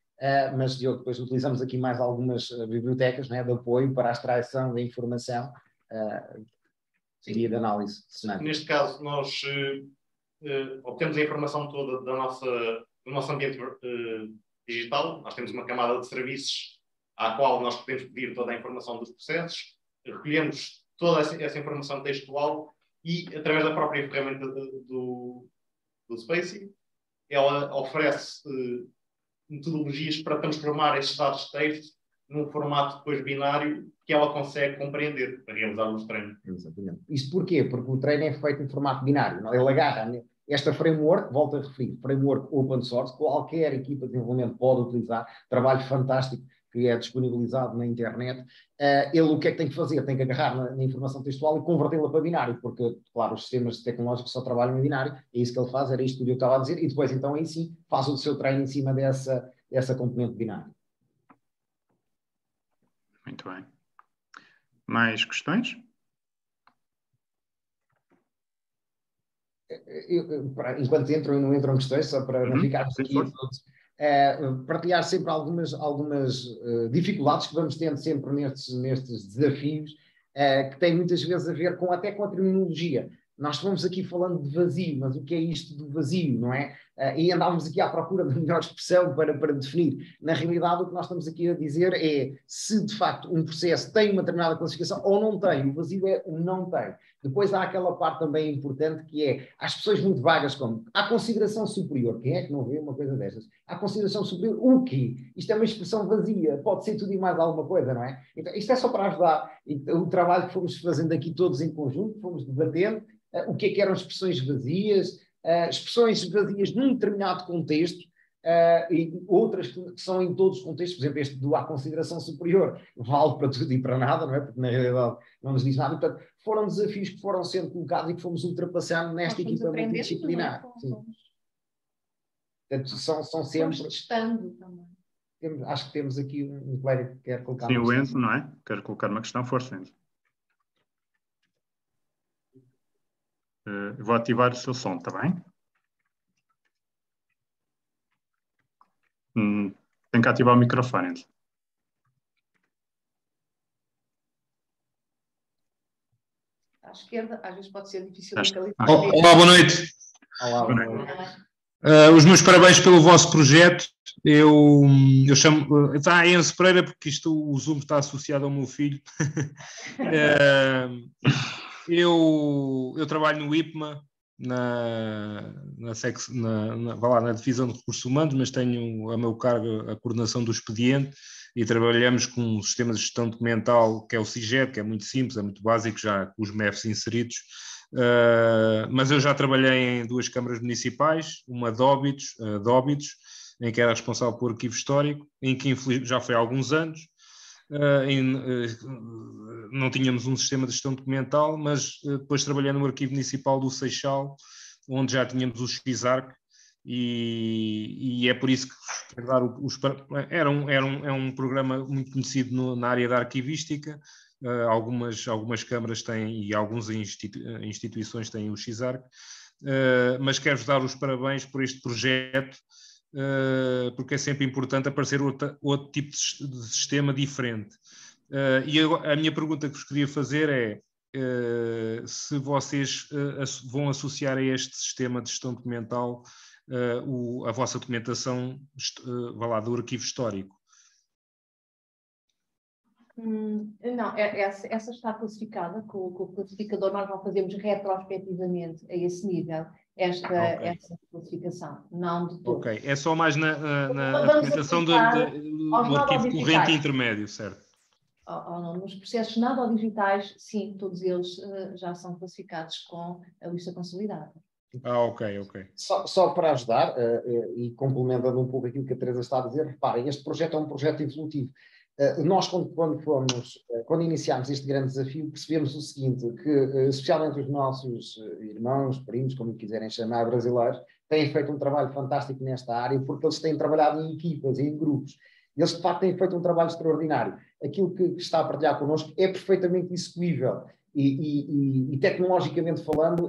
mas, Diogo, depois utilizamos aqui mais algumas bibliotecas, né, de apoio para a extração da informação e de análise. Neste caso, nós obtemos a informação toda do nosso ambiente digital. Nós temos uma camada de serviços à qual nós podemos pedir toda a informação dos processos, recolhemos toda essa informação textual e, através da própria ferramenta do Space, ela oferece metodologias para transformar esses dados de texto num formato depois binário que ela consegue compreender para realizar os treinos. Exatamente. Isto porquê? Porque o treino é feito em formato binário. Ele agarra esta framework, volto a referir, framework open source, qualquer equipa de desenvolvimento pode utilizar, trabalho fantástico que é disponibilizado na internet. Ele o que é que tem que fazer? Tem que agarrar na informação textual e convertê-la para binário, porque, claro, os sistemas tecnológicos só trabalham em binário, é isso que ele faz, era isto que eu estava a dizer, e depois, então, aí sim, faz o seu treino em cima dessa componente binária. Muito bem. Mais questões? Enquanto entram e não entram questões, só para não ficarmos aqui todos, partilhar sempre algumas dificuldades que vamos tendo sempre nestes desafios, que têm muitas vezes a ver até com a terminologia. Nós estamos aqui falando de vazio, mas o que é isto do vazio, não é? E andávamos aqui à procura da melhor expressão para definir. Na realidade, o que nós estamos aqui a dizer é se de facto um processo tem uma determinada classificação ou não tem. O vazio é o não tem. Depois há aquela parte também importante que é, há expressões muito vagas como a consideração superior. Quem é que não vê uma coisa destas? A consideração superior, o quê? Isto é uma expressão vazia, pode ser tudo e mais alguma coisa, não é? Então, isto é só para ajudar o trabalho que fomos fazendo aqui todos em conjunto, fomos debatendo o que eram expressões vazias num determinado contexto, e outras que são em todos os contextos, por exemplo, este do à consideração superior, vale para tudo e para nada, não é? Porque na realidade não nos diz nada. Portanto, foram desafios que foram sendo colocados e que fomos ultrapassando nesta equipa multidisciplinar. Portanto, são sempre. Estamos testando também. Acho que temos aqui um colega que quer colocar. Sim, o Enzo, não é? Quero colocar uma questão, força, Enzo. Vou ativar o seu som, está bem? Tem que ativar o microfone, Enzo. À esquerda, às vezes pode ser difícil Acho- localizar. Olá, boa noite. Olá, Boa noite. Os meus parabéns pelo vosso projeto. Eu chamo. Está Enzo Pereira, porque o Zoom está associado ao meu filho. Eu trabalho no IPMA, na divisão de recursos humanos, mas tenho a meu cargo a coordenação do expediente e trabalhamos com um sistema de gestão documental que é o CIGED, que é muito simples, é muito básico, já com os MEFs inseridos. Mas eu já trabalhei em 2 câmaras municipais, uma de Óbidos, em que era responsável por arquivo histórico, em que já foi há alguns anos. Não tínhamos um sistema de gestão documental, mas depois trabalhei no arquivo municipal do Seixal, onde já tínhamos o XARC, e é por isso que quero dar é um programa muito conhecido na área da arquivística. Algumas câmaras têm e algumas instituições têm o XARC, mas quero-vos dar os parabéns por este projeto, porque é sempre importante aparecer outro tipo de sistema diferente. E a minha pergunta que vos queria fazer é se vocês vão associar a este sistema de gestão documental a vossa documentação do arquivo histórico. Não, essa está classificada com o classificador. Nós não fazemos retrospectivamente a esse nível essa classificação, não de todo. Ok, é só mais na documentação do arquivo corrente intermédio, certo? Nos processos nada digitais, sim, todos eles já são classificados com a lista consolidada. Ok. Só para ajudar, e complementando um pouco aquilo que a Teresa está a dizer, reparem, este projeto é um projeto evolutivo. Nós, quando iniciámos este grande desafio, percebemos o seguinte, que especialmente os nossos irmãos, primos, como quiserem chamar, brasileiros, têm feito um trabalho fantástico nesta área, porque eles têm trabalhado em equipas, em grupos. Eles, de facto, têm feito um trabalho extraordinário. Aquilo que está a partilhar connosco é perfeitamente execuível. E tecnologicamente falando,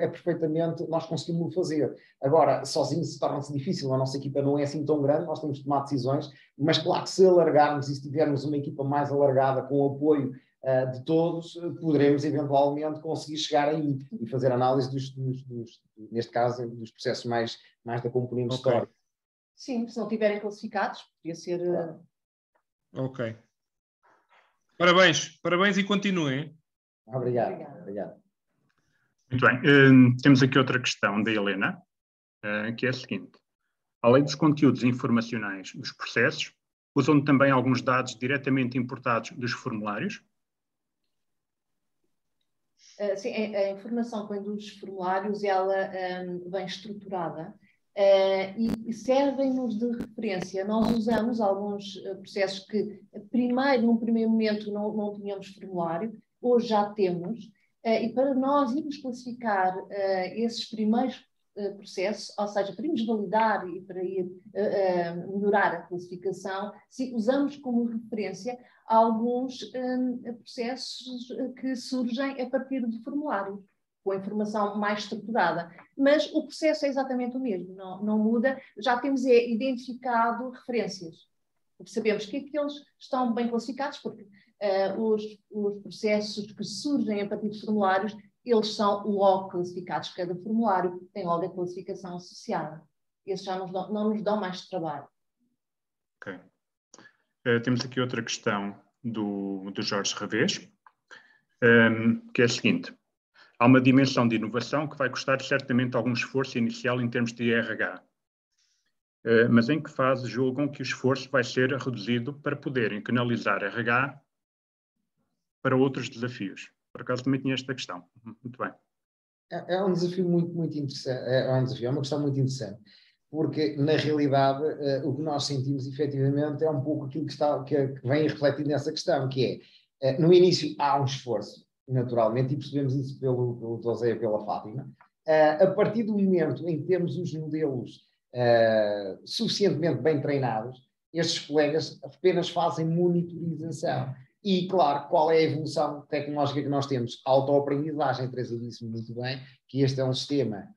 nós conseguimos fazer. Agora, sozinho se torna-se difícil, a nossa equipa não é assim tão grande, nós temos de tomar decisões, mas claro que se alargarmos e se tivermos uma equipa mais alargada, com o apoio de todos, poderemos eventualmente conseguir chegar aí e fazer análise neste caso, dos processos mais da componente histórica. Sim, se não tiverem classificados, podia ser... Ok. Parabéns e continuem. Obrigado. Muito bem. Temos aqui outra questão da Helena, que é a seguinte. Além dos conteúdos informacionais dos processos, Usam também alguns dados diretamente importados dos formulários? Sim, a informação que vem dos formulários, ela vem estruturada e servem-nos de referência. Nós usamos alguns processos que, num primeiro momento, não tínhamos formulário, hoje já temos, e para nós irmos classificar esses primeiros processos, ou seja, para irmos validar e para ir melhorar a classificação, usamos como referência alguns processos que surgem a partir do formulário, com a informação mais estruturada. Mas o processo é exatamente o mesmo, não muda. Já temos identificado referências. Sabemos que aqueles estão bem classificados, porque os processos que surgem a partir de formulários, eles são logo classificados. Cada formulário tem logo a classificação associada. Esses já não nos dão mais trabalho. Ok. Temos aqui outra questão do Jorge Revés, que é a seguinte. Há uma dimensão de inovação que vai custar certamente algum esforço inicial em termos de RH. Mas em que fase julgam que o esforço vai ser reduzido para poderem canalizar RH para outros desafios? Por acaso também tinha esta questão. Muito bem. É um desafio muito interessante. É uma questão muito interessante. Porque, na realidade, o que nós sentimos, efetivamente, é um pouco aquilo que vem refletido nessa questão, que é, no início há um esforço, naturalmente, e percebemos isso pelo José e pela Fátima. A partir do momento em que temos os modelos suficientemente bem treinados, estes colegas apenas fazem monitorização. E, claro, qual é a evolução tecnológica que nós temos? Autoaprendizagem, a Teresa disse muito bem, que este é um sistema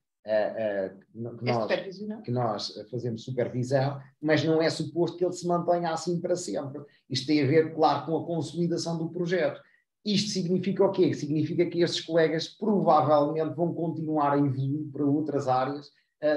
que nós fazemos supervisão, mas não é suposto que ele se mantenha assim para sempre. Isto tem a ver, claro, com a consolidação do projeto. Isto significa o quê? Significa que estes colegas provavelmente vão continuar a evoluir para outras áreas,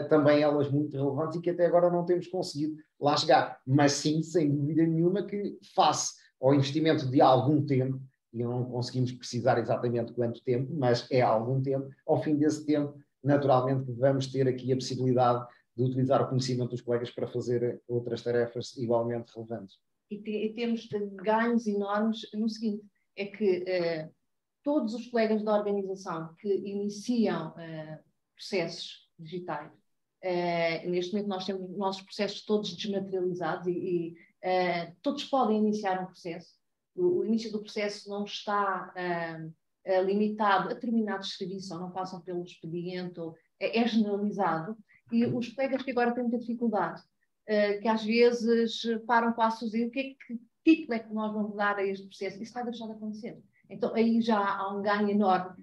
também elas muito relevantes e que até agora não temos conseguido lá chegar. Mas sim, sem dúvida nenhuma, que face ao investimento de algum tempo, e não conseguimos precisar exatamente quanto tempo, mas é algum tempo, ao fim desse tempo, naturalmente vamos ter aqui a possibilidade de utilizar o conhecimento dos colegas para fazer outras tarefas igualmente relevantes. E temos ganhos enormes no seguinte, é que todos os colegas da organização que iniciam processos digitais, neste momento nós temos nossos processos todos desmaterializados e todos podem iniciar um processo. O início do processo não está limitado a determinados serviços, ou não passam pelo expediente, ou é generalizado. E os colegas que agora têm muita dificuldade, que às vezes param quase sozinhos, que título é que nós vamos dar a este processo? Isso vai deixar de acontecer. Então aí já há um ganho enorme,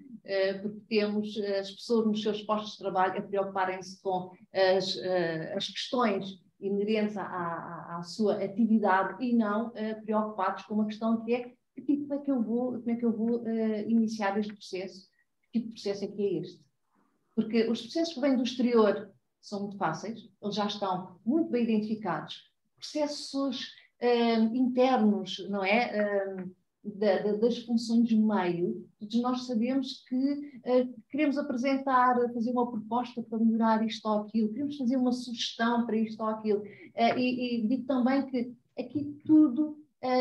porque temos as pessoas nos seus postos de trabalho a preocuparem-se com as questões inerentes à sua atividade e não preocupados com uma questão que é como é que eu vou iniciar este processo? Que tipo de processo é que é este? Porque os processos que vêm do exterior são muito fáceis, eles já estão muito bem identificados. Processos internos, não é? Das funções de meio, nós sabemos que queremos apresentar, fazer uma proposta para melhorar isto ou aquilo, queremos fazer uma sugestão para isto ou aquilo. E digo também que aqui tudo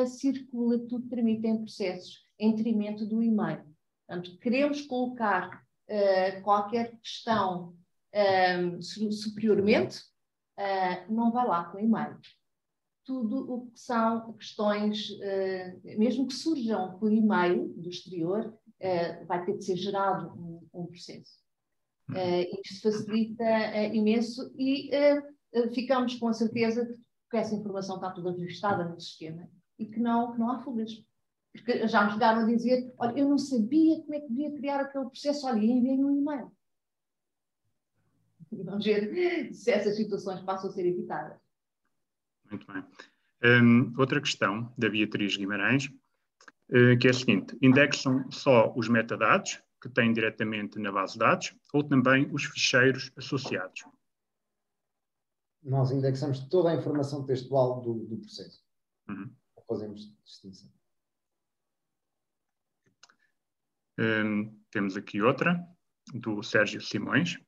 circula, tudo tramita em processos, em detrimento do e-mail. Portanto, queremos colocar qualquer questão superiormente, não vai lá com o e-mail. Tudo o que são questões, mesmo que surjam por e-mail do exterior, vai ter de ser gerado um processo. Isto facilita imenso e ficamos com a certeza que essa informação está toda registada no sistema e que não há fugas. Porque já me chegaram a dizer, olha, eu não sabia como é que devia criar aquele processo, olha, enviei um e-mail. E vamos ver se essas situações passam a ser evitadas. Muito bem. Outra questão da Beatriz Guimarães, que é a seguinte: indexam só os metadados que têm diretamente na base de dados ou também os ficheiros associados? Nós indexamos toda a informação textual do processo. Fazemos distinção. Temos aqui outra, do Sérgio Simões.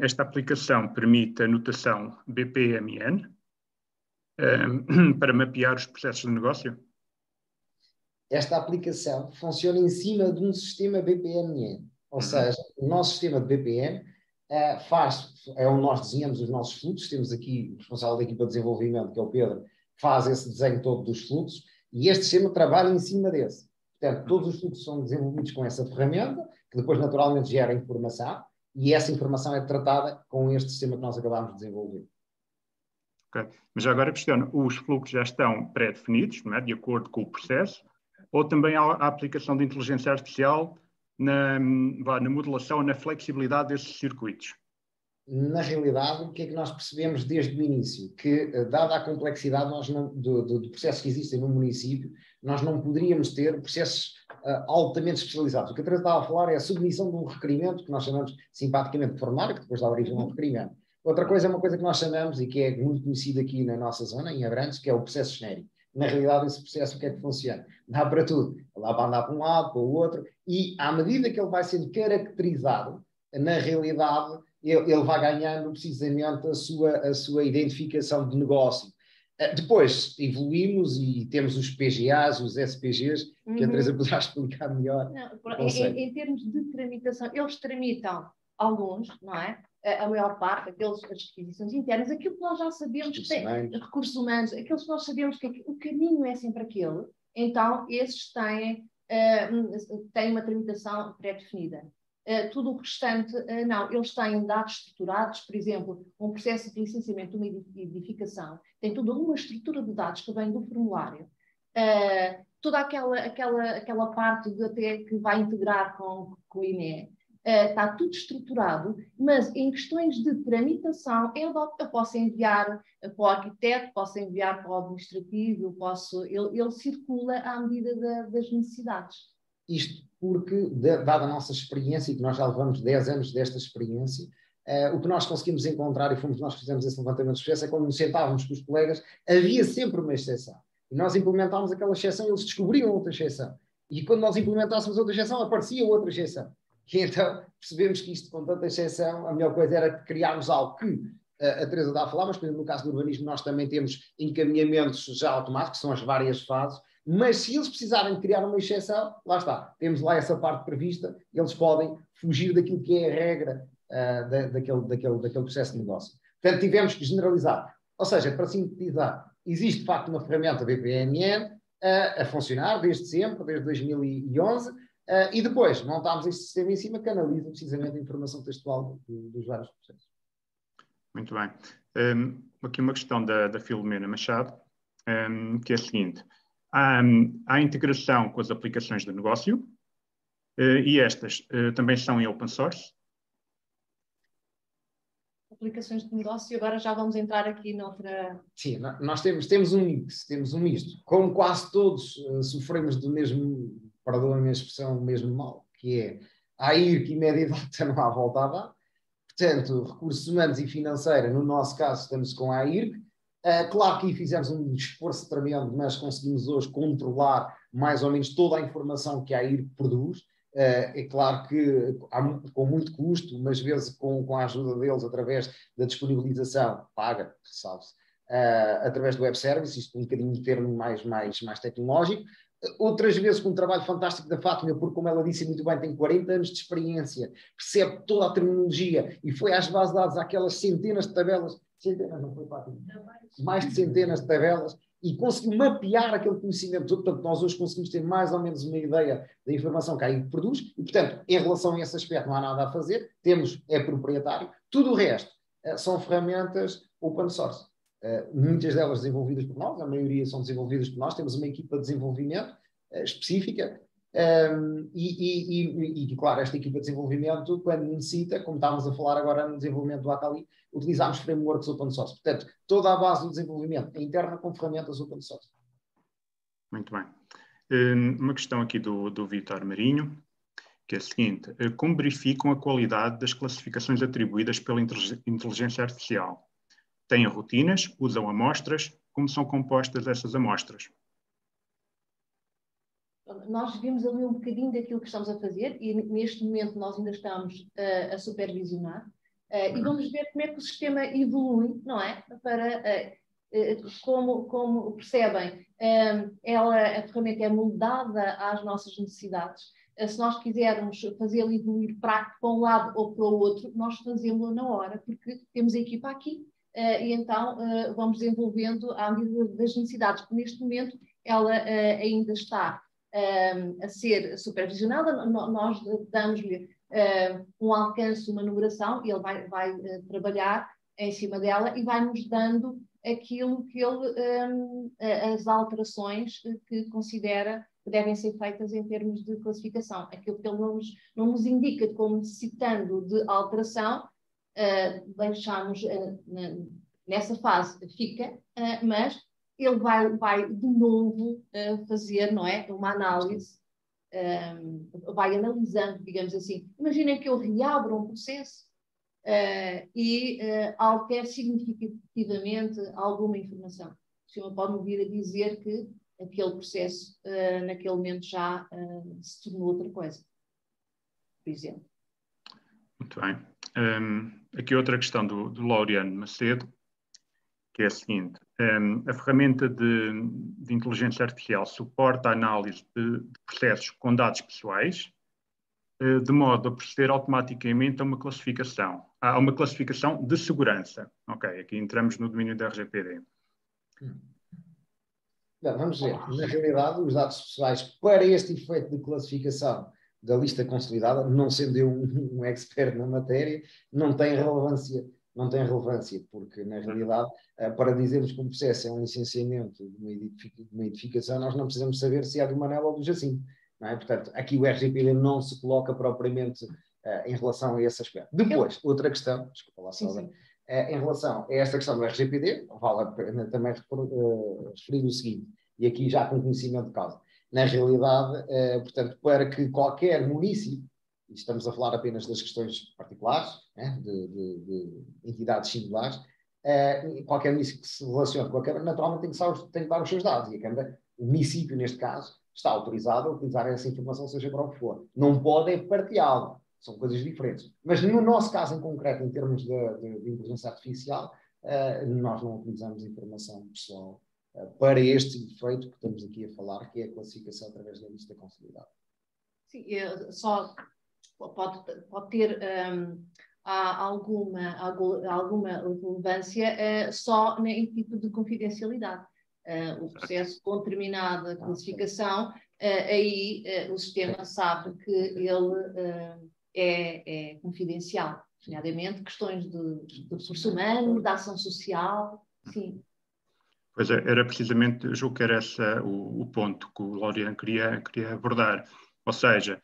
Esta aplicação permite a notação BPMN. para mapear os processos de negócio? Esta aplicação funciona em cima de um sistema BPMN, ou seja, o nosso sistema de BPM onde nós desenhamos os nossos fluxos. Temos aqui o responsável da equipa de desenvolvimento, que é o Pedro, que faz esse desenho todo dos fluxos, e este sistema trabalha em cima desse. Portanto, todos os fluxos são desenvolvidos com essa ferramenta, que depois naturalmente gera informação, e essa informação é tratada com este sistema que nós acabámos de desenvolver. Okay. Mas agora questiono, os fluxos já estão pré-definidos, não é? De acordo com o processo, ou também há a aplicação de inteligência artificial na modelação, na flexibilidade desses circuitos? Na realidade, o que é que nós percebemos desde o início? Que, dada a complexidade do processo que existem no município, nós não poderíamos ter processos altamente especializados. O que a Teresa estava a falar é a submissão de um requerimento, que nós chamamos simpaticamente de formulário, que depois dá origem a um requerimento. Outra coisa é uma coisa que nós chamamos, e que é muito conhecida aqui na nossa zona, em Abrantes, que é o processo genérico. Na realidade, esse processo, o que é que funciona? Dá para tudo. Dá para andar para um lado, para o outro, e à medida que ele vai sendo caracterizado, na realidade, ele vai ganhando precisamente a sua identificação de negócio. Depois evoluímos e temos os PGAs, os SPGs, que a Teresa poderá explicar melhor. Não, em termos de tramitação, eles tramitam alguns, não é? A maior parte, as requisições internas, aquilo que nós já sabemos que tem, recursos humanos, aqueles que nós sabemos que o caminho é sempre aquele, então esses têm uma tramitação pré-definida. Tudo o restante, não. Eles têm dados estruturados, por exemplo, um processo de licenciamento de uma edificação, tem toda uma estrutura de dados que vem do formulário, toda aquela parte até que vai integrar com o INE. Está tudo estruturado, mas em questões de tramitação, eu posso enviar para o arquiteto, posso enviar para o administrativo, ele circula à medida das necessidades. Isto porque, dada a nossa experiência, e que nós já levamos 10 anos desta experiência, o que nós conseguimos encontrar, e fomos nós que fizemos esse levantamento de processo, é quando nos sentávamos com os colegas, havia sempre uma exceção. E nós implementávamos aquela exceção e eles descobriam outra exceção. E quando nós implementássemos outra exceção, aparecia outra exceção. E então percebemos que isto, com tanta exceção, a melhor coisa era criarmos algo que a Teresa está a falar, mas, por exemplo, no caso do urbanismo, nós também temos encaminhamentos já automáticos, que são as várias fases, mas se eles precisarem de criar uma exceção, lá está, temos lá essa parte prevista, eles podem fugir daquilo que é a regra daquele processo de negócio. Portanto, tivemos que generalizar. Ou seja, para sintetizar, existe de facto uma ferramenta BPMN a funcionar desde sempre, desde 2011, e depois montámos este sistema em cima que analisa precisamente a informação textual dos vários processos. Muito bem. Aqui uma questão da Filomena Machado, que é a seguinte. Há integração com as aplicações de negócio e estas também são em open source? Aplicações de negócio, agora já vamos entrar aqui noutra... Sim, nós temos um mix, temos um misto. Como quase todos sofremos do mesmo, perdoa-me a expressão, o mesmo mal, que é a IRC e média data não há volta a dar. Portanto, recursos humanos e financeira, no nosso caso, estamos com a IRC. Claro que aí fizemos um esforço tremendo, mas conseguimos hoje controlar mais ou menos toda a informação que a IRC produz. É claro que com muito custo, mas vezes com a ajuda deles, através da disponibilização paga, salve-se, através do web service, isto um bocadinho de termo mais tecnológico. Outras vezes com um trabalho fantástico da Fátima, porque, como ela disse muito bem, tem 40 anos de experiência, percebe toda a terminologia e foi às bases de dados àquelas centenas de tabelas, centenas, não foi, Fátima? Mais de centenas de tabelas, e conseguiu mapear aquele conhecimento todo. Portanto, nós hoje conseguimos ter mais ou menos uma ideia da informação que a IRC produz, e, portanto, em relação a esse aspecto não há nada a fazer, é proprietário. Tudo o resto são ferramentas open source. Muitas delas desenvolvidas por nós, a maioria são desenvolvidas por nós, temos uma equipa de desenvolvimento específica, e, claro, esta equipa de desenvolvimento, quando necessita, como estávamos a falar agora no desenvolvimento do Atali, utilizamos frameworks open source. Portanto, toda a base do desenvolvimento é interna com ferramentas open source. Muito bem. Uma questão aqui do Vítor Marinho, que é a seguinte: como verificam a qualidade das classificações atribuídas pela inteligência artificial? Têm rotinas? Usam amostras? Como são compostas essas amostras? Nós vimos ali um bocadinho daquilo que estamos a fazer e neste momento nós ainda estamos a supervisionar e vamos ver como é que o sistema evolui, não é? Como percebem, a ferramenta é moldada às nossas necessidades. Se nós quisermos fazê-lo evoluir para um lado ou para o outro, nós fazemos-lo na hora, porque temos a equipa aqui e então vamos desenvolvendo à medida das necessidades. Neste momento, ela ainda está a ser supervisionada, nós damos-lhe um alcance, uma numeração, e ele vai trabalhar em cima dela e vai-nos dando aquilo que ele, as alterações que considera que devem ser feitas em termos de classificação. Aquilo que ele não nos indica como necessitando de alteração, deixamos nessa fase, fica, mas ele vai de novo fazer, não é, uma análise, vai analisando, digamos assim. Imaginem que eu reabro um processo e altere significativamente alguma informação. O senhor pode-me vir a dizer que aquele processo, naquele momento, já se tornou outra coisa, por exemplo. Muito bem. Aqui outra questão do Laureano Macedo, que é a seguinte: a ferramenta de inteligência artificial suporta a análise de processos com dados pessoais, de modo a proceder automaticamente a uma classificação de segurança. Ok, aqui entramos no domínio da RGPD. Não, vamos ver. Na realidade, os dados pessoais, para este efeito de classificação da lista consolidada, não sendo eu um expert na matéria, não tem relevância, porque, na realidade, para dizermos que um processo é um licenciamento de uma edificação, nós não precisamos saber se é do Manel ou do Jacinto. Não é? Portanto, aqui o RGPD não se coloca propriamente em relação a esse aspecto. Depois, outra questão, desculpa lá, Salva, em relação a esta questão do RGPD, vale a pena também referir o seguinte, e aqui já com conhecimento de causa. Na realidade, portanto, para que qualquer município, e estamos a falar apenas das questões particulares, de entidades singulares, qualquer município que se relacione com a Câmara, naturalmente tem que dar os seus dados, e a Câmara, o município neste caso, está autorizado a utilizar essa informação, seja para o que for. Não pode partilhá-la. São coisas diferentes. Mas no nosso caso em concreto, em termos de inteligência artificial, nós não utilizamos informação pessoal para este efeito que estamos aqui a falar, que é a classificação através da lista consolidada. Sim, só pode ter alguma relevância só em tipo de confidencialidade. O processo com determinada classificação, aí o sistema sabe que ele é confidencial, nomeadamente questões de recurso humano, da ação social, sim. Pois era precisamente, julgo que era esse o ponto que o Laureano queria abordar. Ou seja,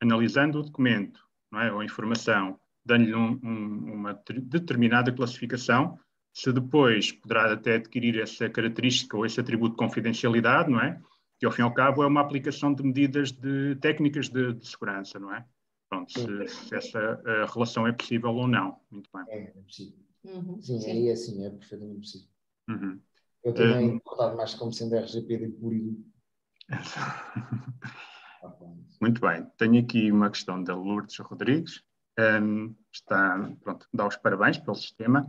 analisando o documento, não é, ou a informação, dando-lhe uma determinada classificação, se depois poderá até adquirir essa característica ou esse atributo de confidencialidade, não é? Que ao fim e ao cabo é uma aplicação de medidas técnicas de segurança, não é? Pronto, se essa relação é possível ou não. Muito bem. É possível. Sim, aí assim, é perfeitamente possível. Uhum. Eu também portado mais como sendo RGPD puro e duro. Muito bem. Tenho aqui uma questão da Lourdes Rodrigues. Dá os parabéns pelo sistema.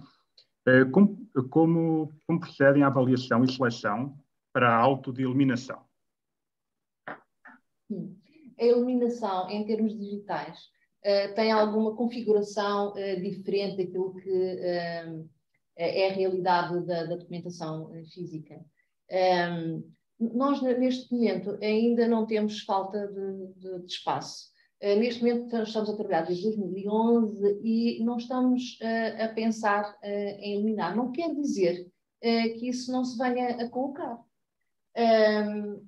Como procedem a avaliação e seleção para a auto de eliminação? A eliminação em termos digitais tem alguma configuração diferente daquilo que é a realidade da documentação física. Nós, neste momento, ainda não temos falta de espaço. Neste momento, estamos a trabalhar desde 2011 e não estamos a pensar em eliminar. Não quer dizer que isso não se venha a colocar.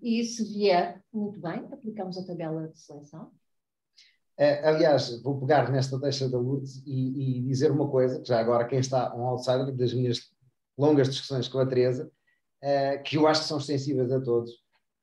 E se vier, muito bem, aplicamos a tabela de seleção. Aliás, vou pegar nesta deixa da Lourdes e dizer uma coisa, que já agora quem está um outsider das minhas longas discussões com a Teresa, que eu acho que são extensíveis a todos.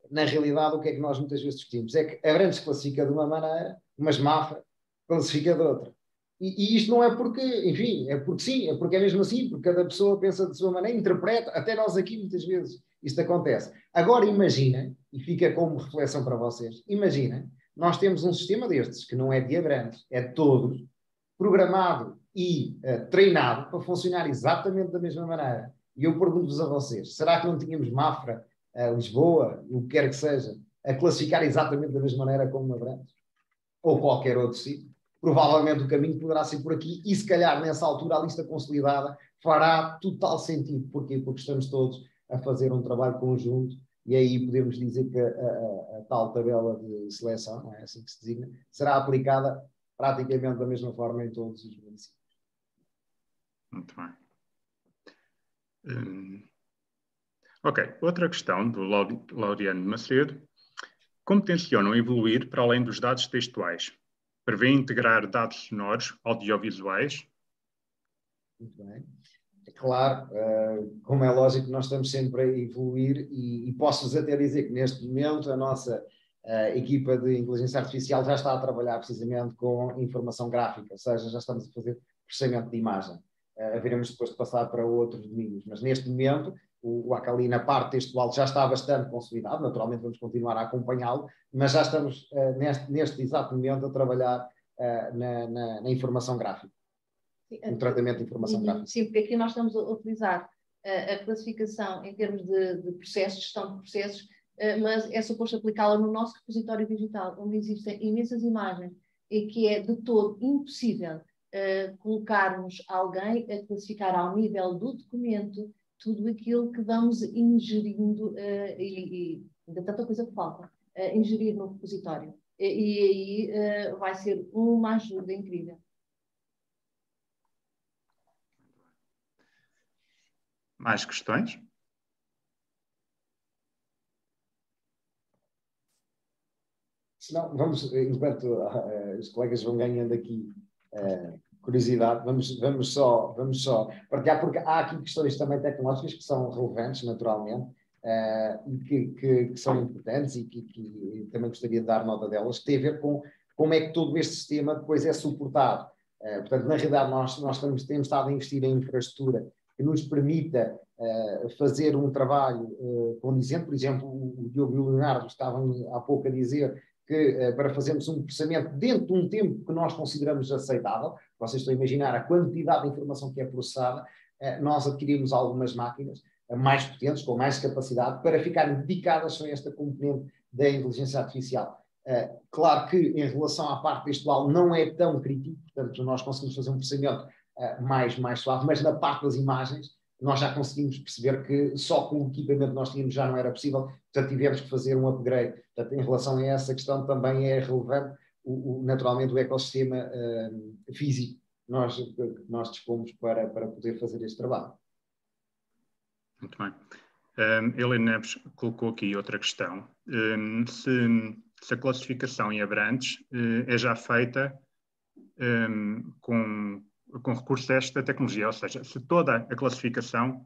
Na realidade, o que é que nós muitas vezes discutimos? É que a Abrantes classifica de uma maneira, mas Mafra classifica de outra. E isto não é porque, enfim, é porque sim, é porque é mesmo assim, porque cada pessoa pensa de sua maneira, interpreta, até nós aqui muitas vezes isto acontece. Agora imagina, e fica como reflexão para vocês, imagina, nós temos um sistema destes, que não é de Abrantes, é de todos, programado e treinado para funcionar exatamente da mesma maneira. E eu pergunto-vos a vocês, será que não tínhamos Mafra, Lisboa, o que quer que seja, a classificar exatamente da mesma maneira como Abrantes? Ou qualquer outro sítio? Provavelmente o caminho poderá ser por aqui e se calhar nessa altura a lista consolidada fará total sentido. Porquê? Porque estamos todos a fazer um trabalho conjunto e aí podemos dizer que a tal tabela de seleção, não é assim que se designa, será aplicada praticamente da mesma forma em todos os municípios. Muito bem. Ok, outra questão do Laureano Macedo. Como tencionam evoluir para além dos dados textuais? Prevê integrar dados sonoros, audiovisuais? Muito bem. É claro, como é lógico, nós estamos sempre a evoluir e posso-vos até dizer que neste momento a nossa equipa de inteligência artificial já está a trabalhar precisamente com informação gráfica, ou seja, já estamos a fazer processamento de imagem. Veremos depois de passar para outros domínios, mas neste momento o Acali na parte textual já está bastante consolidado, naturalmente vamos continuar a acompanhá-lo, mas já estamos neste exato momento a trabalhar na informação gráfica, no tratamento de informação gráfica. Sim, porque aqui nós estamos a utilizar a classificação em termos de processos, gestão de processos, mas é suposto aplicá-la no nosso repositório digital, onde existem imensas imagens e que é de todo impossível colocarmos alguém a classificar ao nível do documento tudo aquilo que vamos ingerindo e ainda tanta coisa que falta, ingerir no repositório. E aí vai ser uma ajuda incrível. Mais questões? Se não, vamos, enquanto os colegas vão ganhando aqui curiosidade, vamos só partilhar, porque há aqui questões também tecnológicas que são relevantes, naturalmente, e que são importantes e que também gostaria de dar nota delas, que tem a ver com como é que todo este sistema depois é suportado. Portanto, na realidade, nós temos estado a investir em infraestrutura que nos permita fazer um trabalho condizente. Por exemplo, o Diogo e o Leonardo estavam há pouco a dizer que para fazermos um processamento dentro de um tempo que nós consideramos aceitável, vocês estão a imaginar a quantidade de informação que é processada, nós adquirimos algumas máquinas mais potentes, com mais capacidade, para ficarem dedicadas só a esta componente da inteligência artificial. Claro que em relação à parte textual não é tão crítico, portanto nós conseguimos fazer um processamento mais suave, mas na parte das imagens nós já conseguimos perceber que só com o equipamento que nós tínhamos já não era possível, portanto tivemos que fazer um upgrade. Portanto, em relação a essa questão também é relevante naturalmente o ecossistema físico que nós dispomos para poder fazer este trabalho. Muito bem. Helena Neves colocou aqui outra questão. Se a classificação em Abrantes é já feita com recurso a esta tecnologia, ou seja, se toda a classificação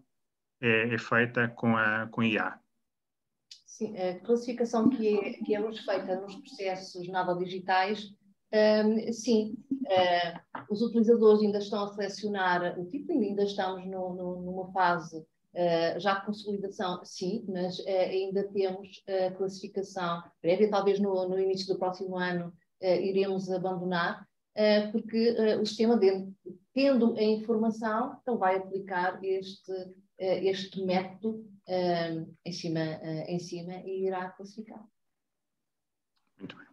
é feita com IA. Sim, a classificação que é hoje feita nos processos navodigitais, sim, os utilizadores ainda estão a selecionar o tipo, ainda estamos numa fase já de consolidação, sim, mas ainda temos a classificação prévia, talvez no início do próximo ano iremos abandonar, porque o sistema, tendo a informação, então vai aplicar este método em cima e irá classificar. Muito bem.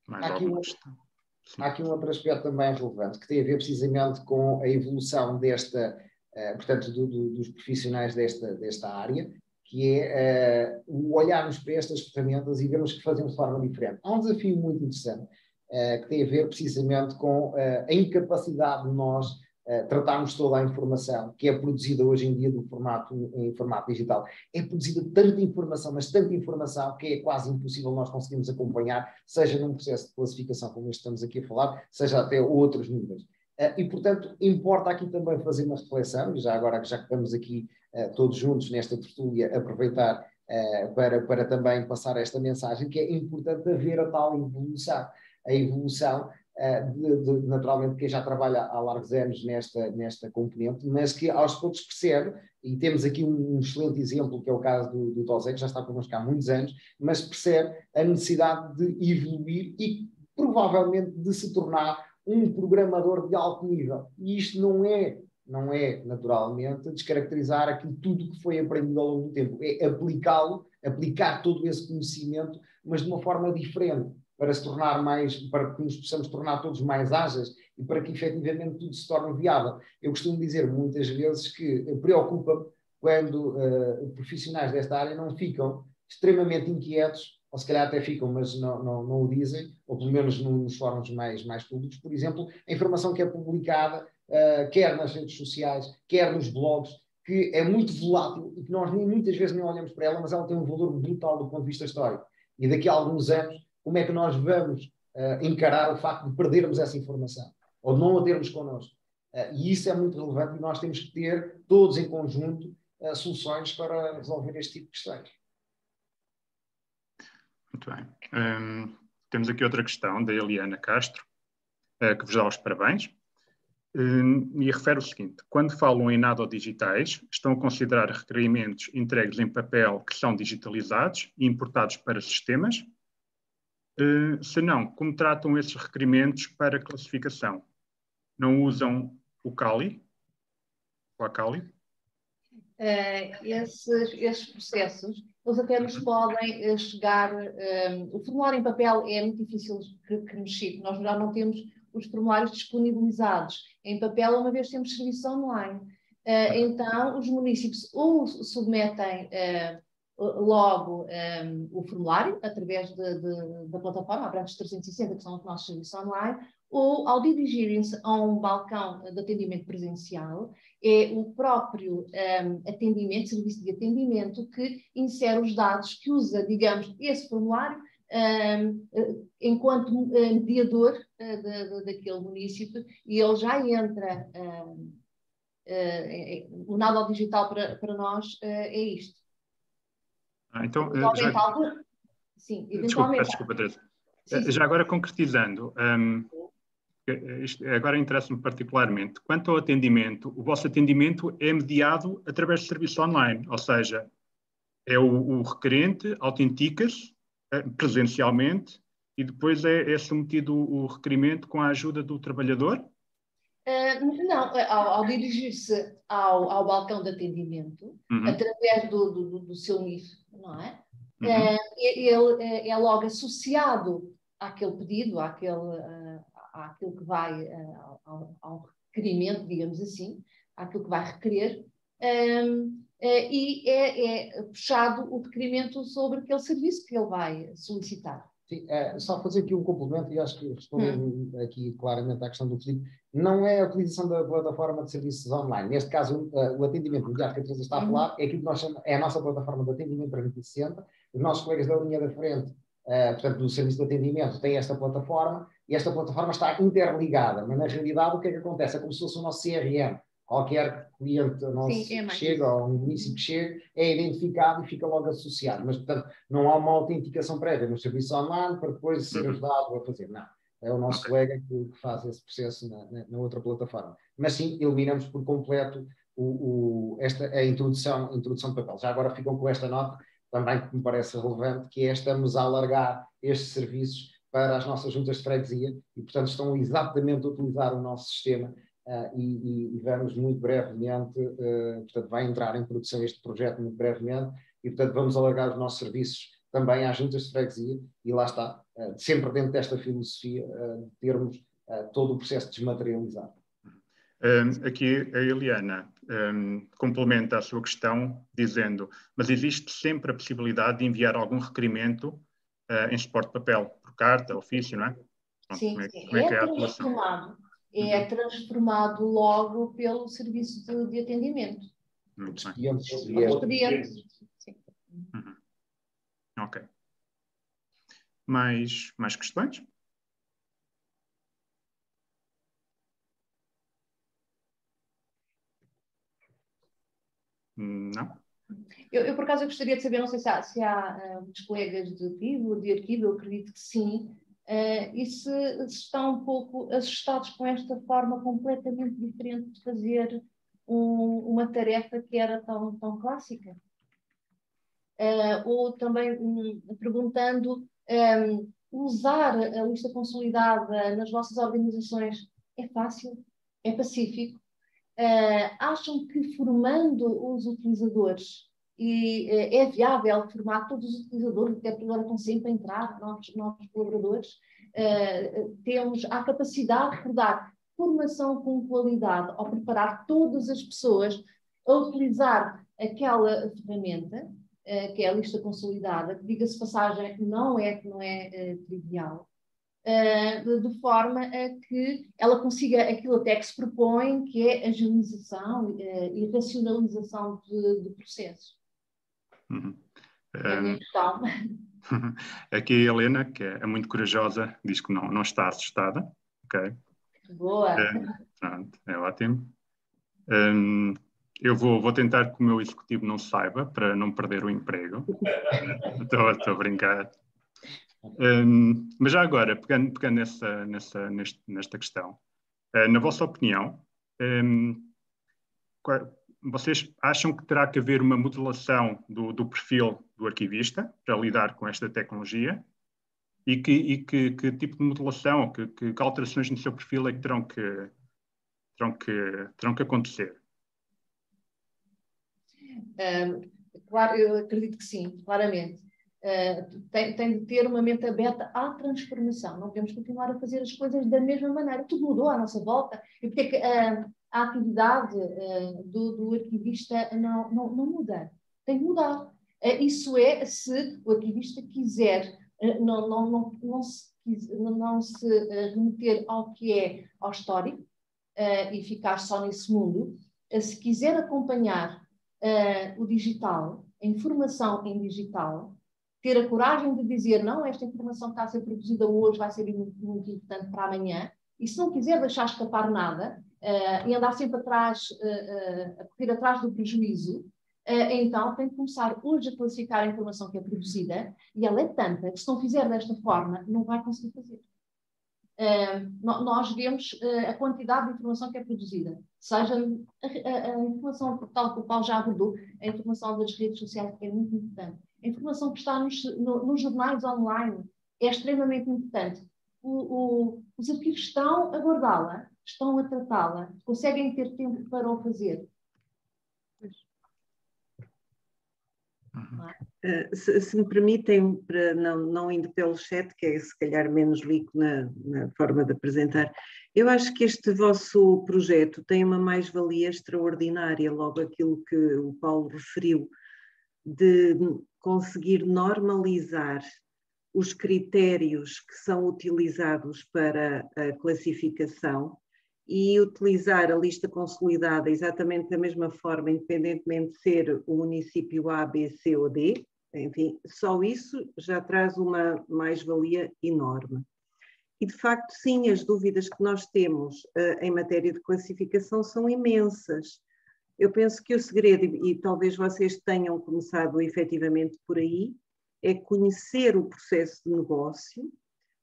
Há aqui um outro aspecto também relevante, que tem a ver precisamente com a evolução portanto, dos profissionais desta área, que é o olharmos para estas ferramentas e vermos que fazemos de forma diferente. Há um desafio muito interessante que tem a ver precisamente com a incapacidade de nós tratarmos toda a informação que é produzida hoje em dia em formato digital. É produzida tanta informação, mas tanta informação que é quase impossível nós conseguirmos acompanhar, seja num processo de classificação como este que estamos aqui a falar, seja até outros níveis. E, portanto, importa aqui também fazer uma reflexão, e já agora que estamos aqui todos juntos nesta tertúlia, aproveitar para também passar esta mensagem, que é importante haver a tal evolução. A evolução, naturalmente, quem já trabalha há largos anos nesta componente, mas que aos poucos percebe, e temos aqui um excelente exemplo, que é o caso do Tosé, que já está connosco há muitos anos, mas percebe a necessidade de evoluir e provavelmente de se tornar um programador de alto nível. E isto não é não é, naturalmente, descaracterizar aquilo tudo que foi aprendido ao longo do tempo. É aplicá-lo, aplicar todo esse conhecimento, mas de uma forma diferente, para se tornar mais, para que nos possamos tornar todos mais ágeis e para que efetivamente tudo se torne viável. Eu costumo dizer muitas vezes que preocupa-me quando profissionais desta área não ficam extremamente inquietos, ou se calhar até ficam, mas não o dizem, ou pelo menos nos fóruns mais públicos. Por exemplo, a informação que é publicada, quer nas redes sociais, quer nos blogs, que é muito volátil e que nós muitas vezes nem olhamos para ela, mas ela tem um valor brutal do ponto de vista histórico. E daqui a alguns anos, como é que nós vamos encarar o facto de perdermos essa informação, ou de não a termos connosco? E isso é muito relevante e nós temos que ter, todos em conjunto, soluções para resolver este tipo de questões. Muito bem. Temos aqui outra questão da Eliana Castro, que vos dá os parabéns. E refere o seguinte: quando falam em nado-digitais, estão a considerar requerimentos entregues em papel que são digitalizados e importados para sistemas? Se não, como tratam esses requerimentos para classificação? Não usam o Kali? O Akali? Esses processos, eles até nos podem chegar. O formulário em papel é muito difícil que nos chegue. Nós já não temos os formulários disponibilizados em papel, uma vez temos serviço online. Então, os municípios ou submetem logo o formulário através da plataforma Abrantes 360, que são os nossos serviços online, ou ao dirigirem-se a um balcão de atendimento presencial, é o próprio atendimento, serviço de atendimento, que insere os dados, que usa, digamos, esse formulário enquanto mediador daquele município, e ele já entra. O nado digital para nós é isto. Então, sim, eventualmente. Desculpa, Teresa. Já agora concretizando, agora interessa-me particularmente, quanto ao atendimento, o vosso atendimento é mediado através de serviço online, ou seja, é o requerente, autentica-se presencialmente e depois é submetido o requerimento com a ajuda do trabalhador? Não, ao dirigir-se ao balcão de atendimento, através do seu NIF, não é? Ele é logo associado àquele pedido, àquilo que vai, ao requerimento, digamos assim, àquilo que vai requerer, e é puxado o requerimento sobre aquele serviço que ele vai solicitar. Sim, só fazer aqui um complemento, e acho que respondo aqui claramente à questão do Filipe. Não é a utilização da plataforma de serviços online. Neste caso, o atendimento imediato que a Teresa está a falar é aquilo que nós chamamos, é a nossa plataforma de atendimento 360. Os nossos colegas da linha da frente, portanto, do serviço de atendimento, têm esta plataforma e esta plataforma está interligada. Mas, na realidade, o que é que acontece? É como se fosse o nosso CRM. Qualquer cliente nosso que chega, ou um município que chega, é identificado e fica logo associado. Mas, portanto, não há uma autenticação prévia no serviço online para depois ser ajudado a fazer. Não. É o nosso colega que faz esse processo na outra plataforma. Mas sim, eliminamos por completo a introdução de papel. Já agora ficam com esta nota, também que me parece relevante, que é estamos a alargar estes serviços para as nossas juntas de freguesia e, portanto, estão exatamente a utilizar o nosso sistema. E vamos muito brevemente, portanto, vai entrar em produção este projeto muito brevemente e, portanto, vamos alargar os nossos serviços também às juntas de freguesia e lá está, sempre dentro desta filosofia de termos todo o processo desmaterializado. Aqui a Eliana complementa a sua questão dizendo, mas existe sempre a possibilidade de enviar algum requerimento em suporte de papel, por carta, ofício, não é? Pronto, sim, como é sim. que é a atuação? É transformado logo pelo serviço de atendimento. Muito bem. Expediente. Sim. Ok. Mais questões? Não? Eu, por acaso, eu gostaria de saber, não sei se há muitos colegas de arquivo, eu acredito que sim, e se estão um pouco assustados com esta forma completamente diferente de fazer uma tarefa que era tão clássica. Ou também perguntando, usar a lista consolidada nas vossas organizações é fácil? É pacífico? acham que formando os utilizadores é viável formar todos os utilizadores, até porque agora estão sempre a entrar novos colaboradores, temos a capacidade de dar formação com qualidade ao preparar todas as pessoas a utilizar aquela ferramenta, que é a lista consolidada, que, diga-se passagem, não é trivial, de forma a que ela consiga aquilo até que se propõe, que é agilização e racionalização de processos. Uhum. A minha questão. Aqui a Helena, que é muito corajosa, diz que não está assustada. Ok. Boa. Pronto, é ótimo. Eu vou tentar que o meu executivo não saiba, para não perder o emprego. Estou a brincar. Mas já agora, pegando nesta questão, na vossa opinião, vocês acham que terá que haver uma modelação do perfil do arquivista para lidar com esta tecnologia? E que tipo de modelação, ou que alterações no seu perfil é que terão que acontecer? Claro, eu acredito que sim, claramente. Tem de ter uma mente aberta à transformação. Não podemos continuar a fazer as coisas da mesma maneira. Tudo mudou à nossa volta. E porque é que a atividade do arquivista não muda? Tem de mudar. Isso é, se o arquivista quiser não se remeter ao que é ao histórico e ficar só nesse mundo, se quiser acompanhar o digital, a informação em digital, ter a coragem de dizer, não, esta informação que está a ser produzida hoje vai ser muito importante para amanhã, e se não quiser deixar escapar nada e andar sempre atrás, a correr atrás do prejuízo, então tem que começar hoje a classificar a informação que é produzida, e ela é tanta que se não fizer desta forma, não vai conseguir fazer. Nós vemos a quantidade de informação que é produzida, seja a informação tal que o Paulo já abordou, a informação das redes sociais, que é muito importante, a informação que está nos jornais online é extremamente importante. Os arquivos estão a guardá-la, estão a tratá-la, conseguem ter tempo para o fazer. Se me permitem, para não indo pelo chat, que é se calhar menos rico na forma de apresentar, eu acho que este vosso projeto tem uma mais-valia extraordinária, logo aquilo que o Paulo referiu, de conseguir normalizar os critérios que são utilizados para a classificação e utilizar a lista consolidada exatamente da mesma forma, independentemente de ser o município A, B, C ou D. Enfim, só isso já traz uma mais-valia enorme. E, de facto, sim, as dúvidas que nós temos em matéria de classificação são imensas. Eu penso que o segredo, e talvez vocês tenham começado efetivamente por aí, é conhecer o processo de negócio.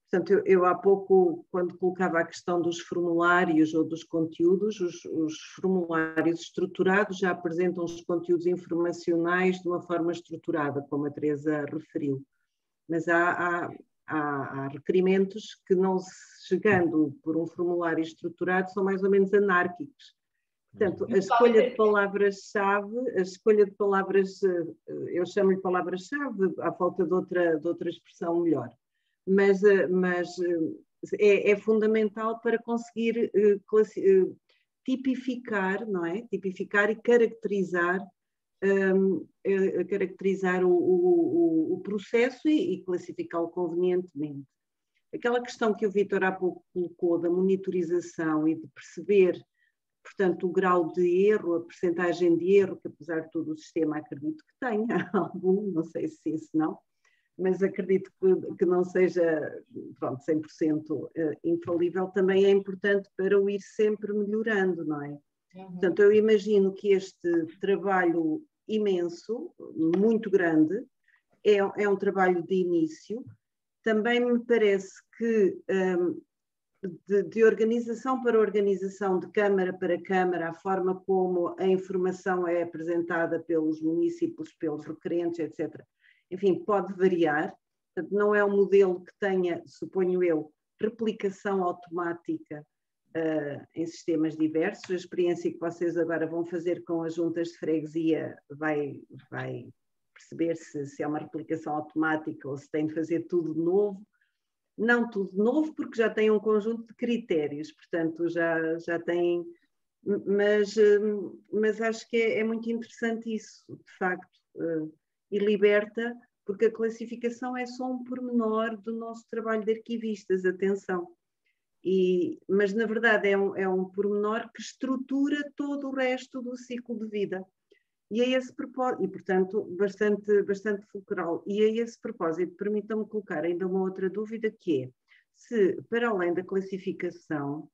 Portanto, eu há pouco, quando colocava a questão dos formulários ou dos conteúdos, os formulários estruturados já apresentam os conteúdos informacionais de uma forma estruturada, como a Teresa referiu. Mas há requerimentos que, não chegando por um formulário estruturado, são mais ou menos anárquicos. Portanto, a escolha de palavras-chave, eu chamo-lhe palavras-chave, à falta de outra expressão melhor. Mas é fundamental para conseguir tipificar, não é? Tipificar e caracterizar o processo e classificá-lo convenientemente. Aquela questão que o Vítor há pouco colocou da monitorização e de perceber, portanto, o grau de erro, a percentagem de erro, que apesar de todo o sistema acredito que tenha algum, não sei se sim, se não, mas acredito que não seja, pronto, 100% infalível, também é importante para o ir sempre melhorando, não é? Portanto, eu imagino que este trabalho imenso, muito grande, é um trabalho de início. Também me parece que de organização para organização, de Câmara para Câmara, a forma como a informação é apresentada pelos municípios, pelos requerentes, etc., enfim, pode variar. Portanto, não é um modelo que tenha, suponho eu, replicação automática em sistemas diversos. A experiência que vocês agora vão fazer com as juntas de freguesia vai perceber se é uma replicação automática ou se tem de fazer tudo de novo. Não tudo de novo, porque já tem um conjunto de critérios, portanto já tem... Mas acho que é muito interessante isso, de facto, e liberta, porque a classificação é só um pormenor do nosso trabalho de arquivistas, atenção. Mas, na verdade, é um pormenor que estrutura todo o resto do ciclo de vida. E a esse propósito, e portanto, bastante fulcral. E a esse propósito, permitam-me colocar ainda uma outra dúvida, que é, se, para além da classificação,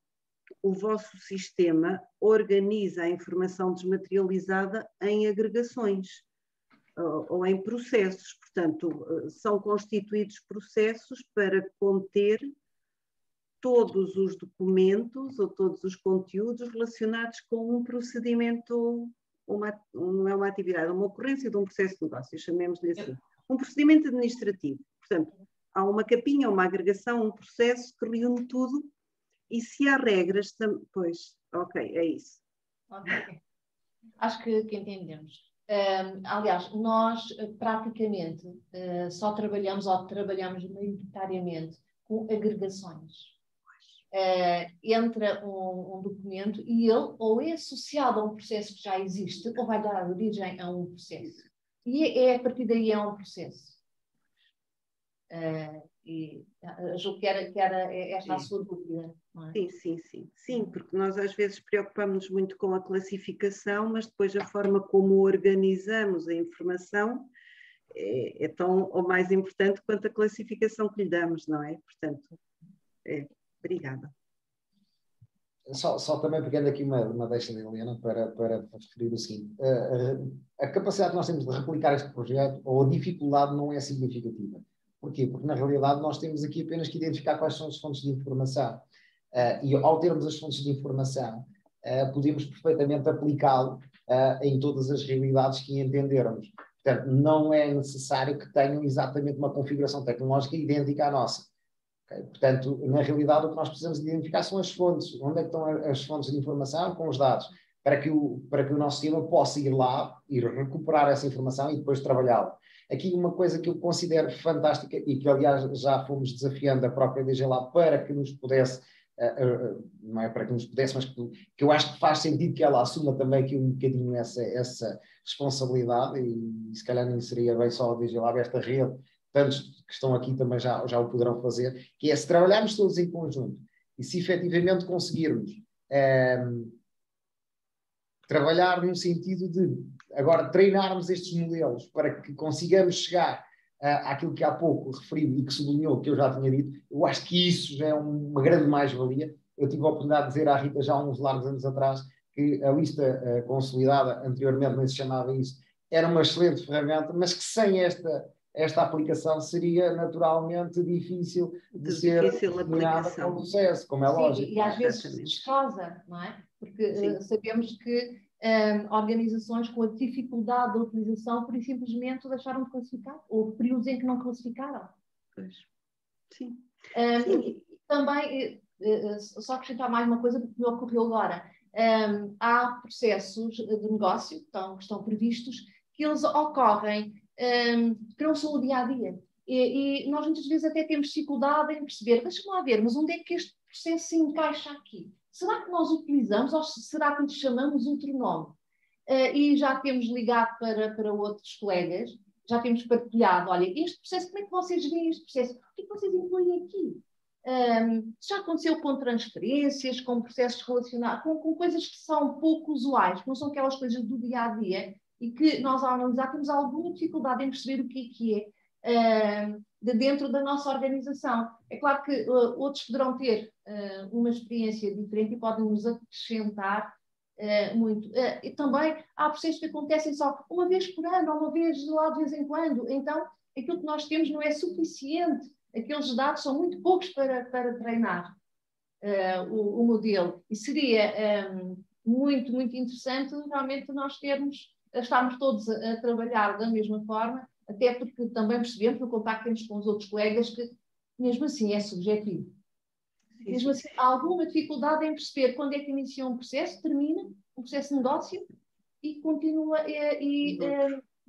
o vosso sistema organiza a informação desmaterializada em agregações ou em processos. Portanto, são constituídos processos para conter todos os documentos ou todos os conteúdos relacionados com um procedimento, não é uma atividade, uma ocorrência de um processo de negócio, chamemos-lhe assim. Um procedimento administrativo. Portanto, há uma capinha, uma agregação, um processo que reúne tudo. E se há regras, pois, ok, é isso. Okay. Acho que entendemos. Aliás, nós praticamente só trabalhamos maioritariamente com agregações. Entra um documento e ele ou é associado a um processo que já existe ou vai dar origem a um processo. E a partir daí é um processo. E julgo que era esta a sua dúvida, não é? Sim, porque nós às vezes preocupamos-nos muito com a classificação, mas depois a forma como organizamos a informação é tão ou mais importante quanto a classificação que lhe damos, não é? Portanto, obrigada. Só também pegando aqui uma deixa de Helena para referir o seguinte, a capacidade que nós temos de replicar este projeto ou a dificuldade não é significativa. Porquê? Porque, na realidade, nós temos aqui apenas que identificar quais são as fontes de informação. E, ao termos as fontes de informação, podemos perfeitamente aplicá-lo em todas as realidades que entendermos. Portanto, não é necessário que tenham exatamente uma configuração tecnológica idêntica à nossa. Okay? Portanto, na realidade, o que nós precisamos de identificar são as fontes. Onde é que estão as fontes de informação com os dados? Para que o nosso sistema possa ir lá, ir recuperar essa informação e depois trabalhá-la. Aqui uma coisa que eu considero fantástica e que, aliás, já fomos desafiando a própria DG Lab para que nos pudesse, não é para que nos pudesse, mas que eu acho que faz sentido que ela assuma também aqui um bocadinho essa responsabilidade e se calhar nem seria bem só a DG Lab, esta rede, tantos que estão aqui também já o poderão fazer, que é se trabalharmos todos em conjunto e se efetivamente conseguirmos trabalhar no sentido de agora treinarmos estes modelos para que consigamos chegar àquilo que há pouco referiu e que sublinhou, que eu já tinha dito, eu acho que isso já é uma grande mais-valia. Eu tive a oportunidade de dizer à Rita já há uns largos anos atrás que a lista consolidada, anteriormente nem se chamava isso, era uma excelente ferramenta, mas que sem esta aplicação seria naturalmente difícil de ser terminada com o processo, como é lógico. E às vezes descausa, não é? Porque sabemos que organizações com a dificuldade da utilização por simplesmente deixaram de classificar, ou períodos em que não classificaram. Pois. Sim. Também, só acrescentar mais uma coisa que me ocorreu agora. Há processos de negócio que estão previstos, que eles ocorrem, que não são o dia-a-dia. E nós muitas vezes até temos dificuldade em perceber, deixa-me lá ver, mas onde é que este processo se encaixa aqui? Será que nós utilizamos ou será que lhe chamamos outro nome? E já temos ligado para outros colegas, já temos partilhado, olha, este processo, como é que vocês veem este processo? O que é que vocês incluem aqui? Já aconteceu com transferências, com processos relacionados, com coisas que são pouco usuais, que não são aquelas coisas do dia-a-dia e que nós, ao analisar, temos alguma dificuldade em perceber o que é de dentro da nossa organização. É claro que outros poderão ter uma experiência diferente e podem nos acrescentar muito. E também há processos que acontecem só uma vez por ano, ou uma vez lá de vez em quando. Então, aquilo que nós temos não é suficiente. Aqueles dados são muito poucos para treinar o modelo. E seria muito, muito interessante realmente nós estarmos todos a trabalhar da mesma forma, até porque também percebemos no contacto que temos com os outros colegas que, mesmo assim, é subjetivo. Mesmo assim, há alguma dificuldade em perceber quando é que inicia um processo, termina um processo de negócio e continua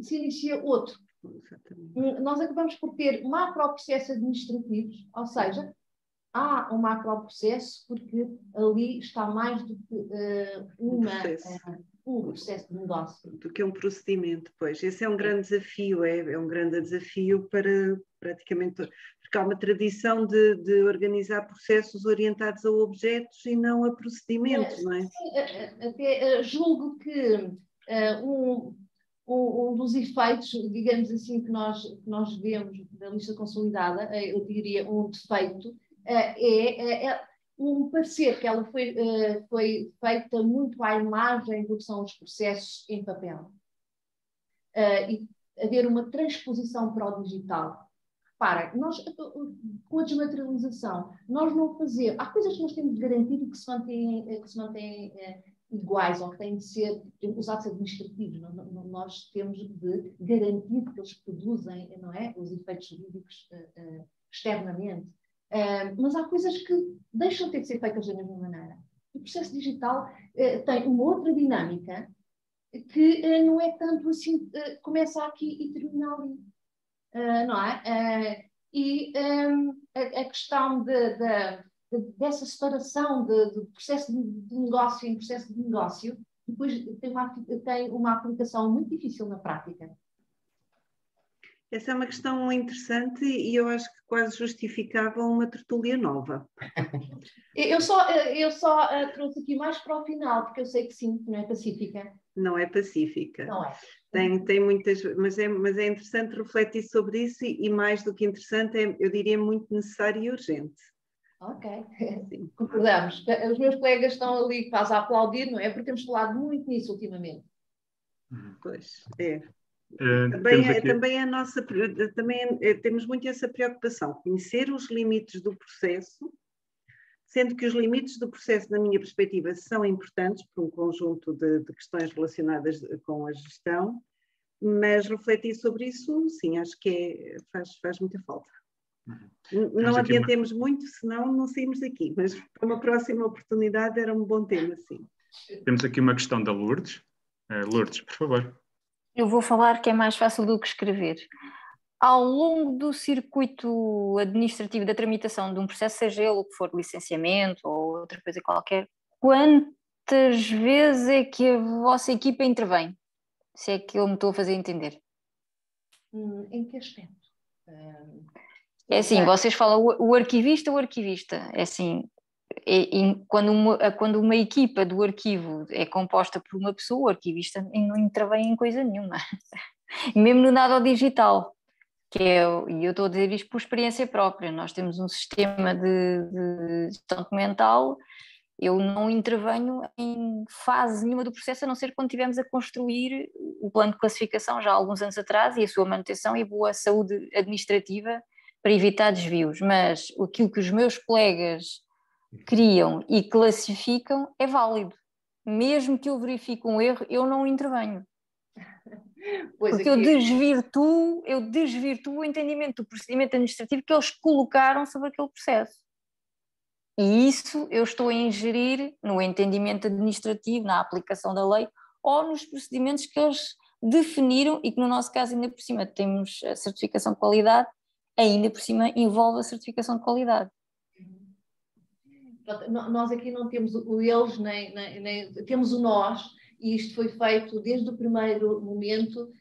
se inicia outro. Exatamente. Nós acabamos por ter macroprocessos administrativos, ou seja, há um macroprocesso porque ali está mais do que um processo de negócio. Do que um procedimento, pois. Esse é um grande desafio, é um grande desafio para praticamente, porque há uma tradição de organizar processos orientados a objetos e não a procedimentos, não é? Até julgo que um dos efeitos, digamos assim, que nós vemos da lista consolidada, eu diria um defeito, é um parecer que ela foi feita muito à imagem do que são os processos em papel. E haver uma transposição para o digital. Reparem, nós, com a desmaterialização, nós não fazemos... Há coisas que nós temos de garantir e que se mantêm iguais, ou que têm de ser os atos administrativos. Nós temos de garantir que eles produzem, não é, os efeitos jurídicos externamente. Mas há coisas que deixam de ter de ser feitas da mesma maneira. O processo digital tem uma outra dinâmica que não é tanto assim, começa aqui e termina ali. Não é? A questão dessa separação de processo de negócio em processo de negócio, depois tem uma aplicação muito difícil na prática. Essa é uma questão interessante e eu acho que quase justificava uma tertúlia nova. Eu só trouxe aqui mais para o final, porque eu sei que sim, que não é pacífica. Não é pacífica. Não é. Tem muitas, mas é interessante refletir sobre isso e mais do que interessante, eu diria muito necessário e urgente. Ok, sim. Concordamos. Os meus colegas estão ali quase a aplaudir, não é? Porque temos falado muito nisso ultimamente. Pois, é. Temos muito essa preocupação, conhecer os limites do processo, sendo que os limites do processo, na minha perspectiva, são importantes por um conjunto de questões relacionadas com a gestão, mas refletir sobre isso, sim, acho que faz muita falta. Não adiantemos muito, senão não saímos daqui, mas para uma próxima oportunidade era um bom tema, sim. Temos aqui uma questão da Lourdes. Lourdes, por favor. Eu vou falar que é mais fácil do que escrever. Ao longo do circuito administrativo da tramitação de um processo, seja ele o que for, licenciamento ou outra coisa qualquer, quantas vezes é que a vossa equipa intervém? Se é que eu me estou a fazer entender. Em que aspecto? É assim, vocês falam o arquivista. É assim, quando uma equipa do arquivo é composta por uma pessoa, o arquivista não intervém em coisa nenhuma. Mesmo no nada digital. E eu estou a dizer isto por experiência própria. Nós temos um sistema de gestão documental. Eu não intervenho em fase nenhuma do processo, a não ser quando estivemos a construir o plano de classificação já há alguns anos atrás e a sua manutenção e boa saúde administrativa para evitar desvios. Mas aquilo que os meus colegas criam e classificam é válido. Mesmo que eu verifique um erro, eu não intervenho. Porque eu desvirtuo o entendimento do procedimento administrativo que eles colocaram sobre aquele processo. E isso eu estou a ingerir no entendimento administrativo, na aplicação da lei ou nos procedimentos que eles definiram e que no nosso caso ainda por cima temos a certificação de qualidade, ainda por cima envolve a certificação de qualidade. Nós aqui não temos o eles, nem temos o nós, e isto foi feito desde o primeiro momento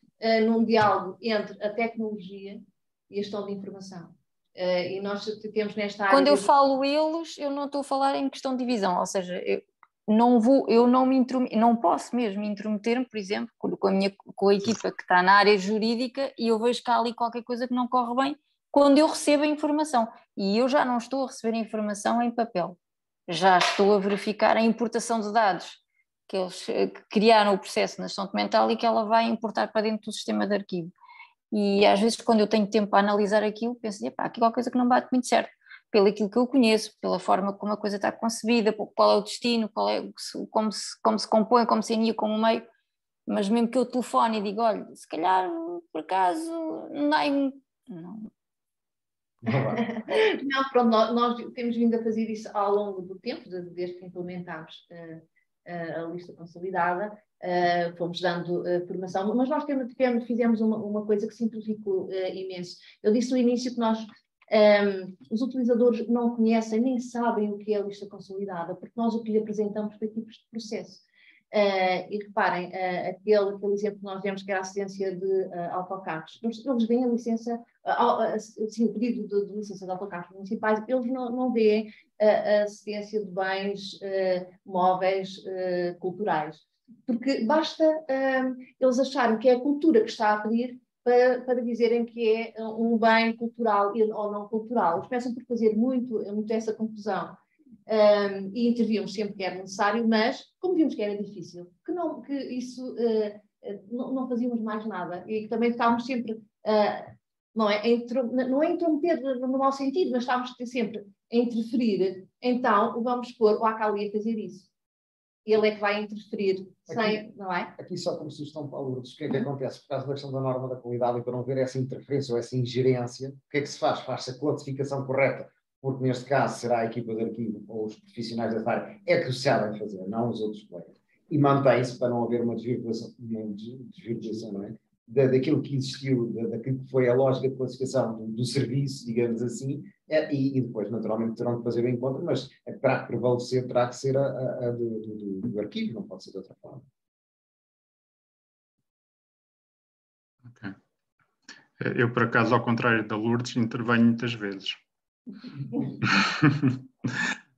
num diálogo entre a tecnologia e a gestão de informação. E nós temos nesta área... Quando eu falo eles, eu não estou a falar em questão de divisão, ou seja, eu não posso mesmo intrometer-me, por exemplo, com a equipa que está na área jurídica e eu vejo que há ali qualquer coisa que não corre bem quando eu recebo a informação. E eu já não estou a receber a informação em papel. Já estou a verificar a importação de dados que eles criaram o processo na gestão documental e que ela vai importar para dentro do sistema de arquivo. E às vezes quando eu tenho tempo para analisar aquilo, penso, aqui qualquer coisa que não bate muito certo, pelo aquilo que eu conheço, pela forma como a coisa está concebida, qual é o destino, como se compõe, como se inicia como meio, mas mesmo que eu telefone e diga, olha, se calhar por acaso não. Não, pronto, nós temos vindo a fazer isso ao longo do tempo, desde que implementámos a lista consolidada, fomos dando formação, mas nós fizemos uma coisa que simplificou imenso. Eu disse no início que os utilizadores não conhecem nem sabem o que é a lista consolidada, porque nós o que lhe apresentamos foi tipos de processo. E reparem, aquele exemplo que nós demos, que era a assistência de autocarros, eles veem a licença, o pedido de licença de autocarros municipais, eles não veem a assistência de bens móveis culturais, porque basta eles acharem que é a cultura que está a pedir para dizerem que é um bem cultural ou não cultural. Eles começam por fazer muito essa confusão. E intervíamos sempre que era necessário, mas como vimos que era difícil, que isso não fazíamos mais nada e que também estávamos sempre, não é intrometer no mau sentido, mas estávamos sempre a interferir, então vamos pôr o Acali a fazer isso. Ele é que vai interferir, não é? Aqui só como sugestão para Lourdes, o que é que acontece? Por causa da questão da norma da qualidade e para não ver essa interferência ou essa ingerência, o que é que se faz? Faz-se a classificação correta, porque neste caso será a equipa de arquivo ou os profissionais da área é que o sabem fazer, não os outros colegas. E mantém-se para não haver uma desvirtuação, não é? Daquilo que existiu, daquilo que foi a lógica de classificação do serviço, digamos assim, e depois, naturalmente, terão que fazer o encontro, mas a que terá que prevalecer terá que ser a do arquivo, não pode ser de outra forma. Ok. Eu, por acaso, ao contrário da Lourdes, intervenho muitas vezes.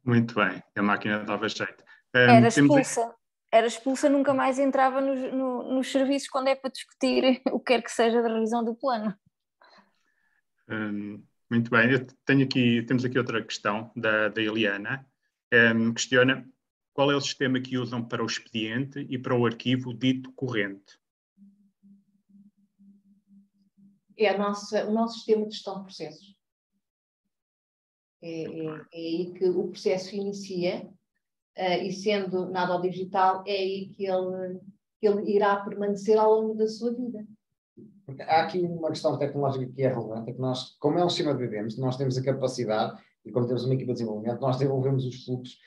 Muito bem, a máquina dava jeito. Era expulsa. Era expulsa, nunca mais entrava nos serviços quando é para discutir o que quer que seja da revisão do plano. Muito bem, temos aqui outra questão da Eliana. Questiona qual é o sistema que usam para o expediente e para o arquivo dito corrente. É o nosso sistema de gestão de processos. É aí que o processo inicia. E sendo nada ao digital, é aí que ele irá permanecer ao longo da sua vida. Porque há aqui uma questão tecnológica que é relevante, é que nós, como é um sistema de vivemos, nós temos a capacidade, e como temos uma equipa de desenvolvimento, nós desenvolvemos os fluxos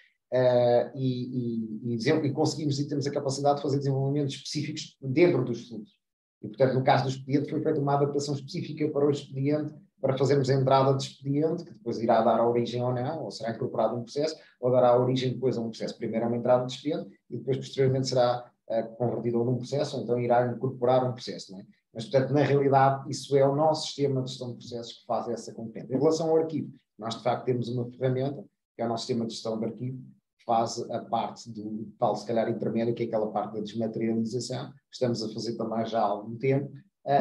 e conseguimos e temos a capacidade de fazer desenvolvimentos específicos dentro dos fluxos. E, portanto, no caso do expediente, foi feita uma adaptação específica para o expediente, para fazermos a entrada de expediente, que depois irá dar a origem ou não, ou será incorporado um processo, ou dará a origem depois a um processo. Primeiro é uma entrada de expediente e depois, posteriormente, será convertido num processo, ou então irá incorporar um processo. Não é? Mas, portanto, na realidade, isso é o nosso sistema de gestão de processos que faz essa componente. Em relação ao arquivo, nós, de facto, temos uma ferramenta, que é o nosso sistema de gestão de arquivo, que faz a parte do tal, se calhar, intermédio, que é aquela parte da desmaterialização, que estamos a fazer também já há algum tempo,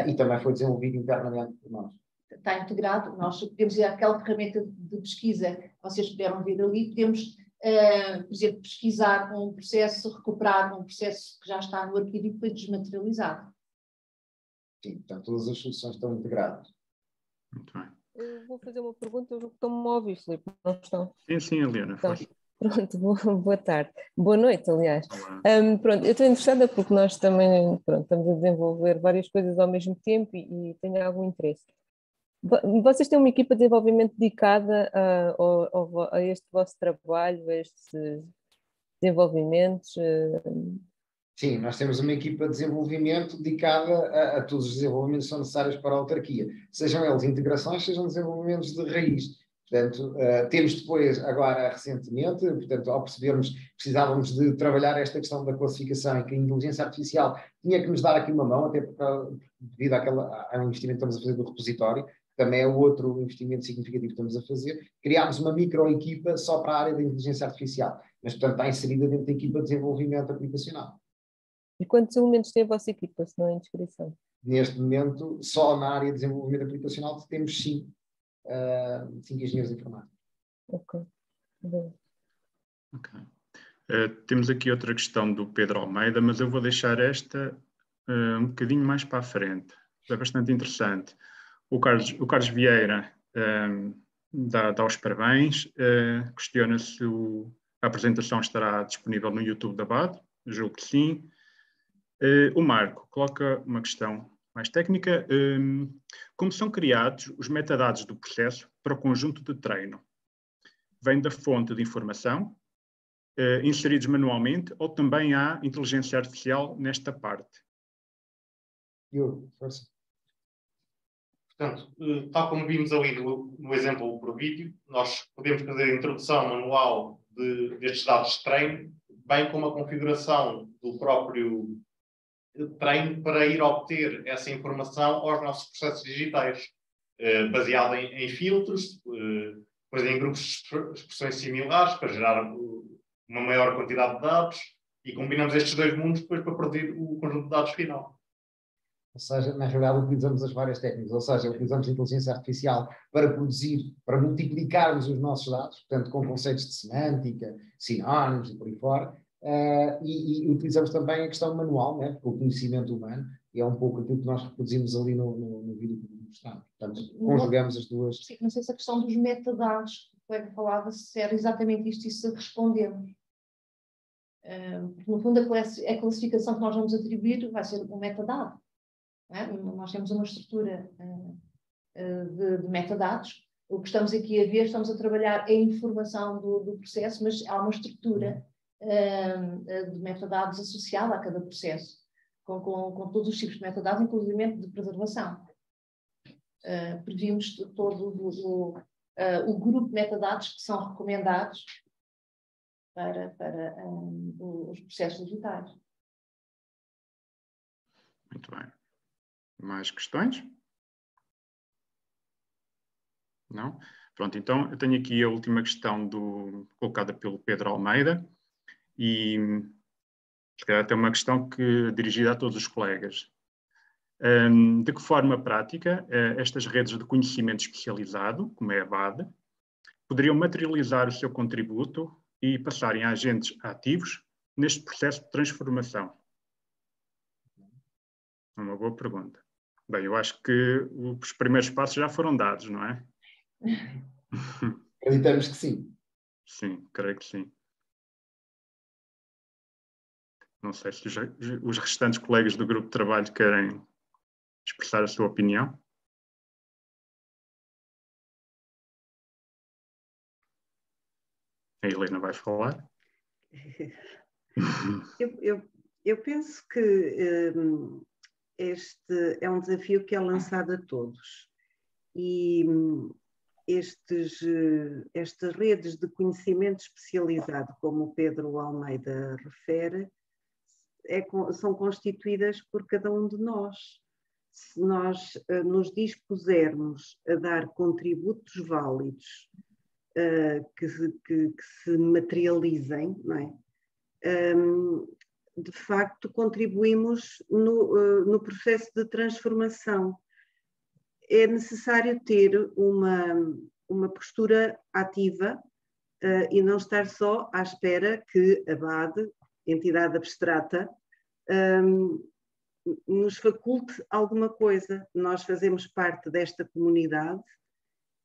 e também foi desenvolvido internamente por nós. Está integrado, nós podemos ir àquela ferramenta de pesquisa que vocês puderam ver ali, podemos, por exemplo, pesquisar um processo, recuperar um processo que já está no arquivo e que foi desmaterializado. Sim, portanto, todas as soluções estão integradas. Muito bem. Eu vou fazer uma pergunta, eu julgo que estão-me a ouvir, Filipe, não estão? Sim, Eliana, força. Pronto, boa tarde. Boa noite, aliás. Pronto, eu estou interessada porque nós também estamos a desenvolver várias coisas ao mesmo tempo e tenho algum interesse. Vocês têm uma equipa de desenvolvimento dedicada a este vosso trabalho, a estes desenvolvimentos? Sim, nós temos uma equipa de desenvolvimento dedicada a todos os desenvolvimentos que são necessários para a autarquia, sejam eles integrações, sejam desenvolvimentos de raiz. Portanto, temos depois, agora recentemente, portanto, ao percebermos que precisávamos de trabalhar esta questão da classificação e que a inteligência artificial tinha que nos dar aqui uma mão, até porque, devido ao investimento que estamos a fazer do repositório, também é outro investimento significativo que estamos a fazer, criámos uma microequipa só para a área da inteligência artificial, mas, portanto, está inserida dentro da equipa de desenvolvimento aplicacional. E quantos elementos tem a vossa equipa, se não é indiscrição? Neste momento, só na área de desenvolvimento aplicacional, temos 5 engenheiros informáticos. Ok. Bem. Okay. Temos aqui outra questão do Pedro Almeida, mas eu vou deixar esta um bocadinho mais para a frente. É bastante interessante. O Carlos Vieira dá os parabéns, questiona se a apresentação estará disponível no YouTube da BAD, julgo que sim. O Marco coloca uma questão mais técnica. Como são criados os metadados do processo para o conjunto de treino? Vem da fonte de informação, inseridos manualmente, ou também há inteligência artificial nesta parte? Força. Portanto, tal como vimos ali no exemplo por vídeo, nós podemos fazer a introdução manual destes dados de treino, bem como a configuração do próprio treino para ir obter essa informação aos nossos processos digitais, baseado em filtros, depois em grupos de expressões similares para gerar uma maior quantidade de dados e combinamos estes dois mundos depois para produzir o conjunto de dados final. Ou seja, na realidade utilizamos as várias técnicas, ou seja, utilizamos a inteligência artificial para produzir, para multiplicarmos os nossos dados, portanto com conceitos de semântica, sinónimos e por aí fora, e utilizamos também a questão manual, né, com o conhecimento humano, e é um pouco aquilo que nós reproduzimos ali no vídeo que mostramos. Portanto, conjugamos as duas. Sim, não sei se a questão dos metadados, que o colega falava, se era exatamente isto e se respondemos. No fundo, a classificação que nós vamos atribuir vai ser um metadado. Nós temos uma estrutura de metadados. O que estamos aqui a ver, estamos a trabalhar a informação do processo, mas há uma estrutura de metadados associada a cada processo, com todos os tipos de metadados, inclusive de preservação. Previmos todo o grupo de metadados que são recomendados para os processos digitais. Muito bem. Mais questões? Não? Pronto, então eu tenho aqui a última questão colocada pelo Pedro Almeida e se calhar tem uma questão dirigida a todos os colegas. De que forma prática estas redes de conhecimento especializado, como é a BAD, poderiam materializar o seu contributo e passarem a agentes ativos neste processo de transformação? É uma boa pergunta. Bem, eu acho que os primeiros passos já foram dados, não é? Acreditamos que sim. Sim, creio que sim. Não sei se os restantes colegas do grupo de trabalho querem expressar a sua opinião. A Helena vai falar. Eu penso que este é um desafio que é lançado a todos e estas redes de conhecimento especializado, como o Pedro Almeida refere, são constituídas por cada um de nós. Se nós nos dispusermos a dar contributos válidos que se materializem, não é? De facto, contribuímos no processo de transformação. É necessário ter uma postura ativa e não estar só à espera que a BAD, entidade abstrata, nos faculte alguma coisa. Nós fazemos parte desta comunidade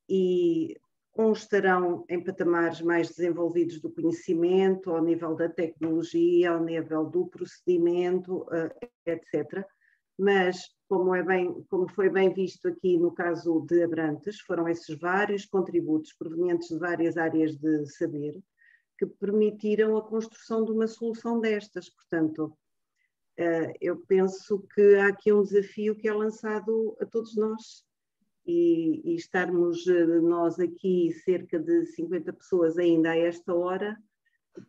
e uns estarão em patamares mais desenvolvidos do conhecimento, ao nível da tecnologia, ao nível do procedimento, etc. Mas, como foi bem visto aqui no caso de Abrantes, foram esses vários contributos provenientes de várias áreas de saber que permitiram a construção de uma solução destas. Portanto, eu penso que há aqui um desafio que é lançado a todos nós. E estarmos nós aqui, cerca de 50 pessoas ainda a esta hora,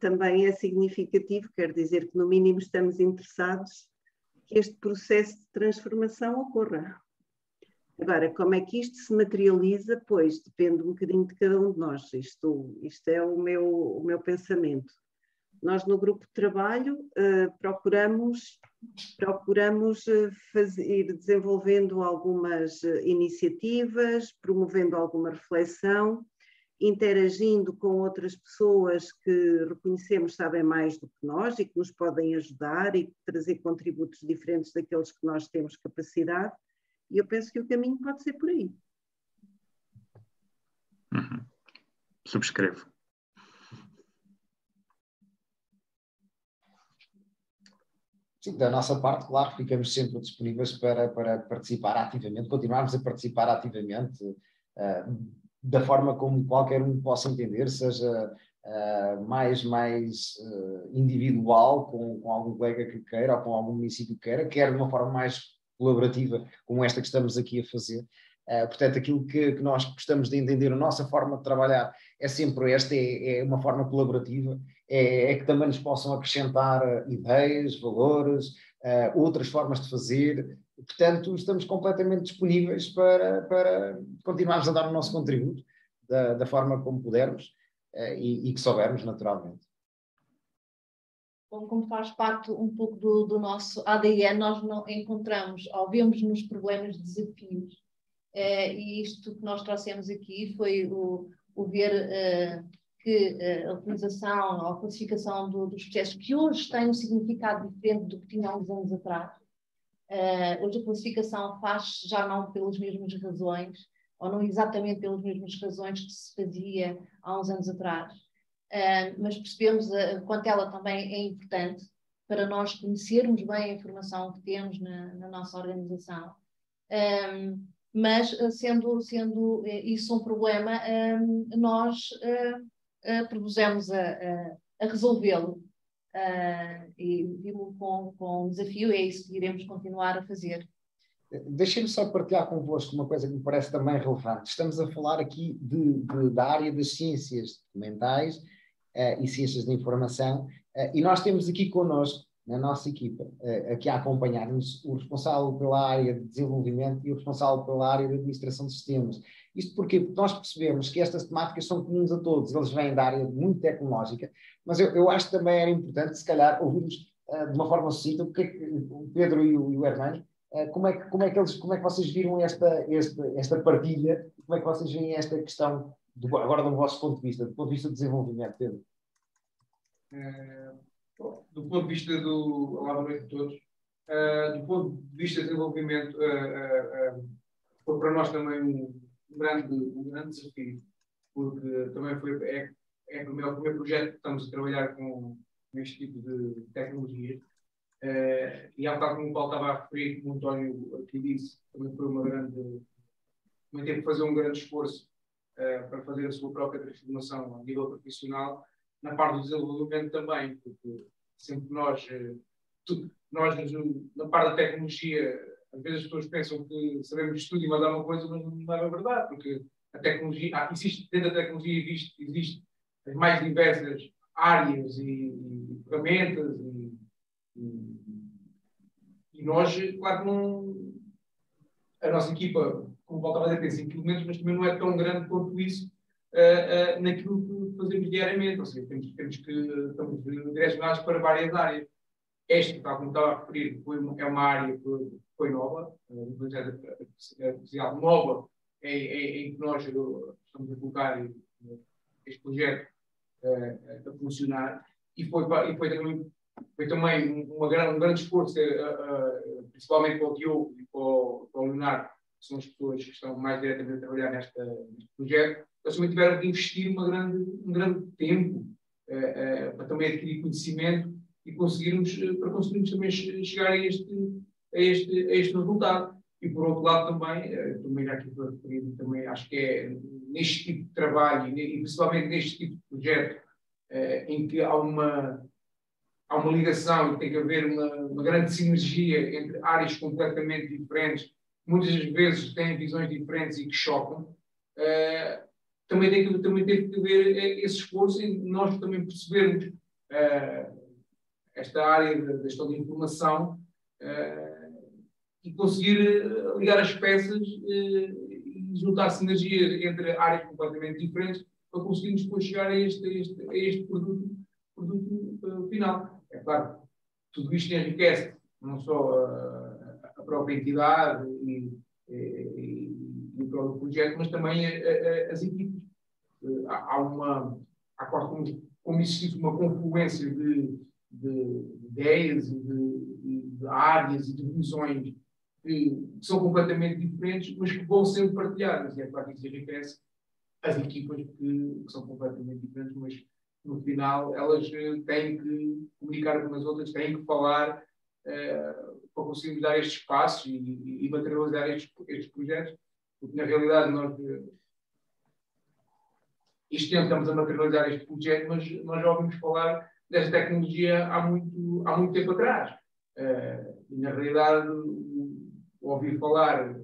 também é significativo, quer dizer que no mínimo estamos interessados que este processo de transformação ocorra. Agora, como é que isto se materializa? Pois, depende um bocadinho de cada um de nós. Isto é o meu pensamento. Nós no grupo de trabalho procuramos ir desenvolvendo algumas iniciativas, promovendo alguma reflexão, interagindo com outras pessoas que reconhecemos sabem mais do que nós e que nos podem ajudar e trazer contributos diferentes daqueles que nós temos capacidade. E eu penso que o caminho pode ser por aí. Subscrevo. Sim, da nossa parte, claro, ficamos sempre disponíveis para participar ativamente, continuarmos a participar ativamente, da forma como qualquer um possa entender, seja mais individual, com algum colega que queira, ou com algum município que queira, quer de uma forma mais colaborativa, como esta que estamos aqui a fazer. Portanto, aquilo que nós gostamos de entender, a nossa forma de trabalhar é sempre esta, é uma forma colaborativa, é que também nos possam acrescentar ideias, valores, outras formas de fazer. Portanto, estamos completamente disponíveis para continuarmos a dar o nosso contributo da forma como pudermos e que soubermos, naturalmente. Bom, como faz parte um pouco do nosso ADN, nós não encontramos ou vemos nos problemas desafios. E isto que nós trouxemos aqui foi o ver que a utilização ou a classificação dos processos que hoje têm um significado diferente do que tinha há uns anos atrás. Hoje a classificação faz já não pelas mesmas razões, ou não exatamente pelas mesmas razões que se fazia há uns anos atrás, mas percebemos quanto ela também é importante para nós conhecermos bem a informação que temos na nossa organização. Mas sendo isso um problema, nós propusemos a resolvê-lo e vimos com um desafio, é isso que iremos continuar a fazer. Deixem-me só partilhar convosco uma coisa que me parece também relevante. Estamos a falar aqui da área das ciências documentais e ciências da informação, e nós temos aqui connosco, na nossa equipa, aqui a acompanhar-nos, o responsável pela área de desenvolvimento e o responsável pela área de administração de sistemas. Isto porquê? Porque nós percebemos que estas temáticas são comuns a todos, eles vêm da área muito tecnológica, mas eu acho que também era importante, se calhar, ouvirmos de uma forma sucinta o que é que o Pedro e o Hermano, como é que vocês viram esta partilha, como é que vocês veem esta questão, agora do vosso ponto de vista de desenvolvimento, Pedro? Do ponto de vista do... Olá, boa noite a todos. Do ponto de vista de desenvolvimento, foi para nós também um grande desafio, porque também é o meu primeiro projeto que estamos a trabalhar com este tipo de tecnologia. E há bocado, como o Paulo estava a referir, como o António aqui disse, também teve que fazer um grande esforço para fazer a sua própria transformação a nível profissional, na parte do desenvolvimento também, porque sempre nós na parte da tecnologia, às vezes as pessoas pensam que sabemos de tudo e mandar uma coisa, mas não é verdade, porque a tecnologia, dentro da tecnologia existe as mais diversas áreas e ferramentas e nós, claro que não... A nossa equipa, como voltava a dizer, tem 5 km, mas também não é tão grande quanto isso naquilo que fazemos diariamente. Ou seja, estamos direcionados para várias áreas. Esta, tal como estava a referir, é uma área que foi nova, especial nova, em que nós estamos a colocar este projeto a funcionar, e foi também um grande esforço, principalmente para o Diogo e para o Leonardo, que são as pessoas que estão mais diretamente a trabalhar neste projeto. Eles também tiveram de investir um grande tempo para também adquirir conhecimento e conseguirmos também chegar a este resultado. E por outro lado também já aqui foi referido, também acho que é neste tipo de trabalho e principalmente neste tipo de projeto em que há uma ligação e tem que haver uma grande sinergia entre áreas completamente diferentes, muitas das vezes têm visões diferentes e que chocam, também teve que haver esse esforço em nós também percebermos esta área da gestão de informação e conseguir ligar as peças e juntar sinergias entre áreas completamente diferentes para conseguirmos depois chegar a este produto final. É claro, tudo isto enriquece não só a própria entidade e o próprio projeto, mas também as equipes. Há quase como existisse uma confluência de ideias e de áreas e de visões que são completamente diferentes, mas que vão sendo partilhadas. E é claro que isso enriquece as equipas que são completamente diferentes, mas no final elas têm que comunicar umas outras, têm que falar para conseguirmos dar este espaço e materializar estes projetos, porque na realidade nós este ano estamos a materializar este projeto, mas nós já ouvimos falar desta tecnologia há muito tempo atrás. E, na realidade, ouvir falar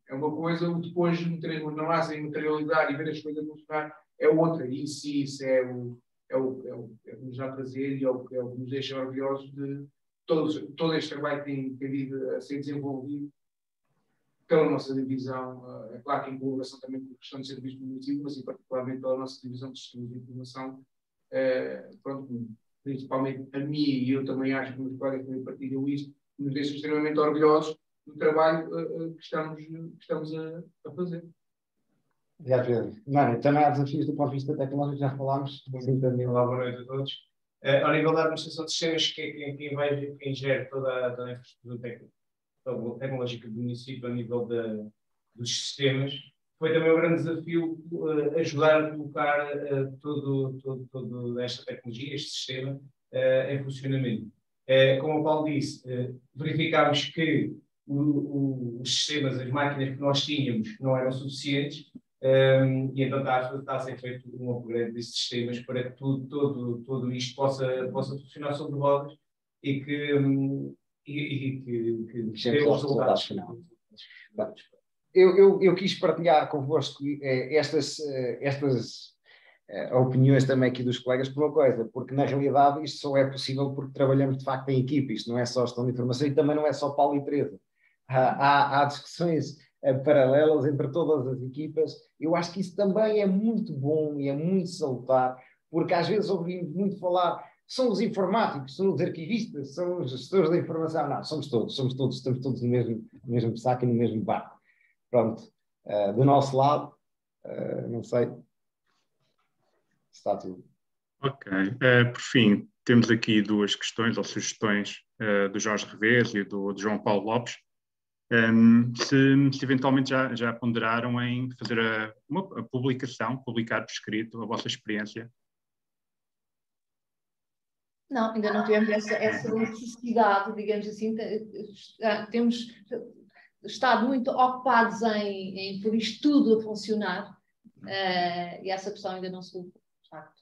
é uma coisa, o depois meter na massa e materializar e ver as coisas funcionar é outra. E isso é o que nos dá prazer e é o que nos deixa orgulhosos de todo este trabalho que tem vindo a ser desenvolvido pela nossa divisão, é claro que em colaboração também com a questão de serviço do município, mas particularmente pela nossa divisão de sistemas de informação, pronto, principalmente a mim, e eu também acho que os colegas também partilham isto, nos deixam extremamente orgulhosos do trabalho que estamos a fazer. Não, também há desafios do ponto de vista tecnológico, já falámos. Sim, também. Olá, boa noite a todos. Ao nível da administração de sistemas, quem gera toda a infraestrutura tecnológica do município a nível dos sistemas, foi também um grande desafio ajudar a colocar toda esta tecnologia, este sistema, em funcionamento. Como o Paulo disse, verificámos que os sistemas, as máquinas que nós tínhamos não eram suficientes, e então está a ser feito um upgrade desses sistemas para que tudo isto possa funcionar sobre rodas e que dê os resultados final. Eu quis partilhar convosco estas opiniões também aqui dos colegas por uma coisa, porque na realidade isto só é possível porque trabalhamos de facto em equipe, isto não é só gestão de informação e também não é só Paulo e Teresa. Há discussões paralelas entre todas as equipas. Eu acho que isso também é muito bom e é muito salutar, porque às vezes ouvimos muito falar, são os informáticos, são os arquivistas, são os gestores da informação. Não, somos todos, estamos todos no mesmo saco e no mesmo barco. Pronto, do nosso lado, não sei, está tudo. Ok, por fim, temos aqui duas questões ou sugestões do Jorge Revés e do João Paulo Lopes. Se eventualmente já ponderaram em fazer a publicação, publicar por escrito a vossa experiência? Não, ainda não tivemos essa necessidade, digamos assim. Temos estado muito ocupados em pôr isto tudo a funcionar, e essa questão ainda não se colocou, de facto.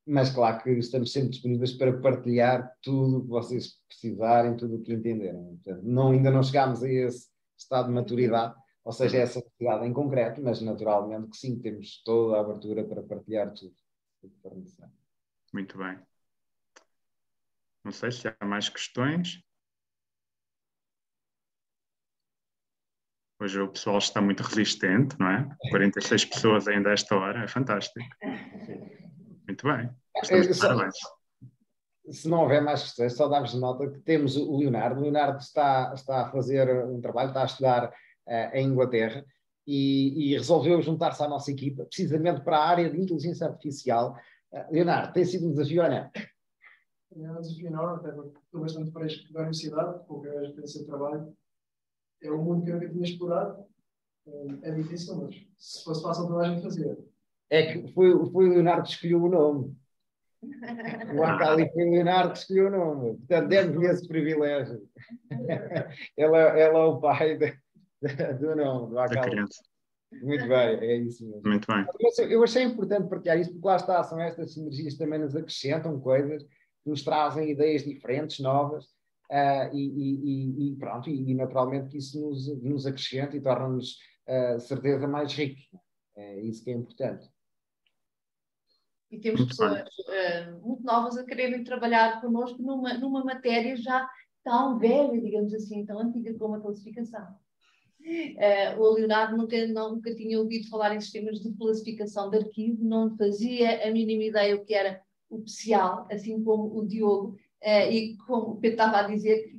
Mas claro que estamos sempre disponíveis para partilhar tudo o que vocês precisarem, tudo o que entenderem. Portanto, ainda não chegámos a esse estado de maturidade, ou seja, essa necessidade em concreto, mas naturalmente que sim, temos toda a abertura para partilhar tudo o que for necessário. Muito bem. Não sei se há mais questões. Hoje o pessoal está muito resistente, não é? 46 pessoas ainda a esta hora, é fantástico. Muito bem. Se não houver mais questões, só dar-vos nota que temos o Leonardo. O Leonardo está a fazer um trabalho, está a estudar em Inglaterra e resolveu juntar-se à nossa equipa, precisamente para a área de inteligência artificial. Leonardo, tem sido um desafio ou não? É um desafio enorme, até porque estou bastante fresco da universidade, pouca experiência de trabalho. É um mundo que eu nunca tinha explorado. É difícil, mas se fosse fácil toda a gente fazer. É que foi o Leonardo que escolheu o nome. O Acali foi o Leonardo que escolheu o nome. Portanto, demos-lhe esse privilégio. Ele é o pai do nome, do Acali. Muito bem, é isso mesmo. Muito bem. Eu achei importante partilhar isso, porque lá está, são estas sinergias que também nos acrescentam coisas, que nos trazem ideias diferentes, novas, e pronto, e naturalmente que isso nos acrescenta e torna-nos, certeza, mais ricos. É isso que é importante. E temos pessoas muito novas a quererem trabalhar connosco numa matéria já tão velha, digamos assim, tão antiga como a classificação. O Leonardo nunca tinha ouvido falar em sistemas de classificação de arquivo, não fazia a mínima ideia o que era o PCIAL, assim como o Diogo, e como o Pedro estava a dizer,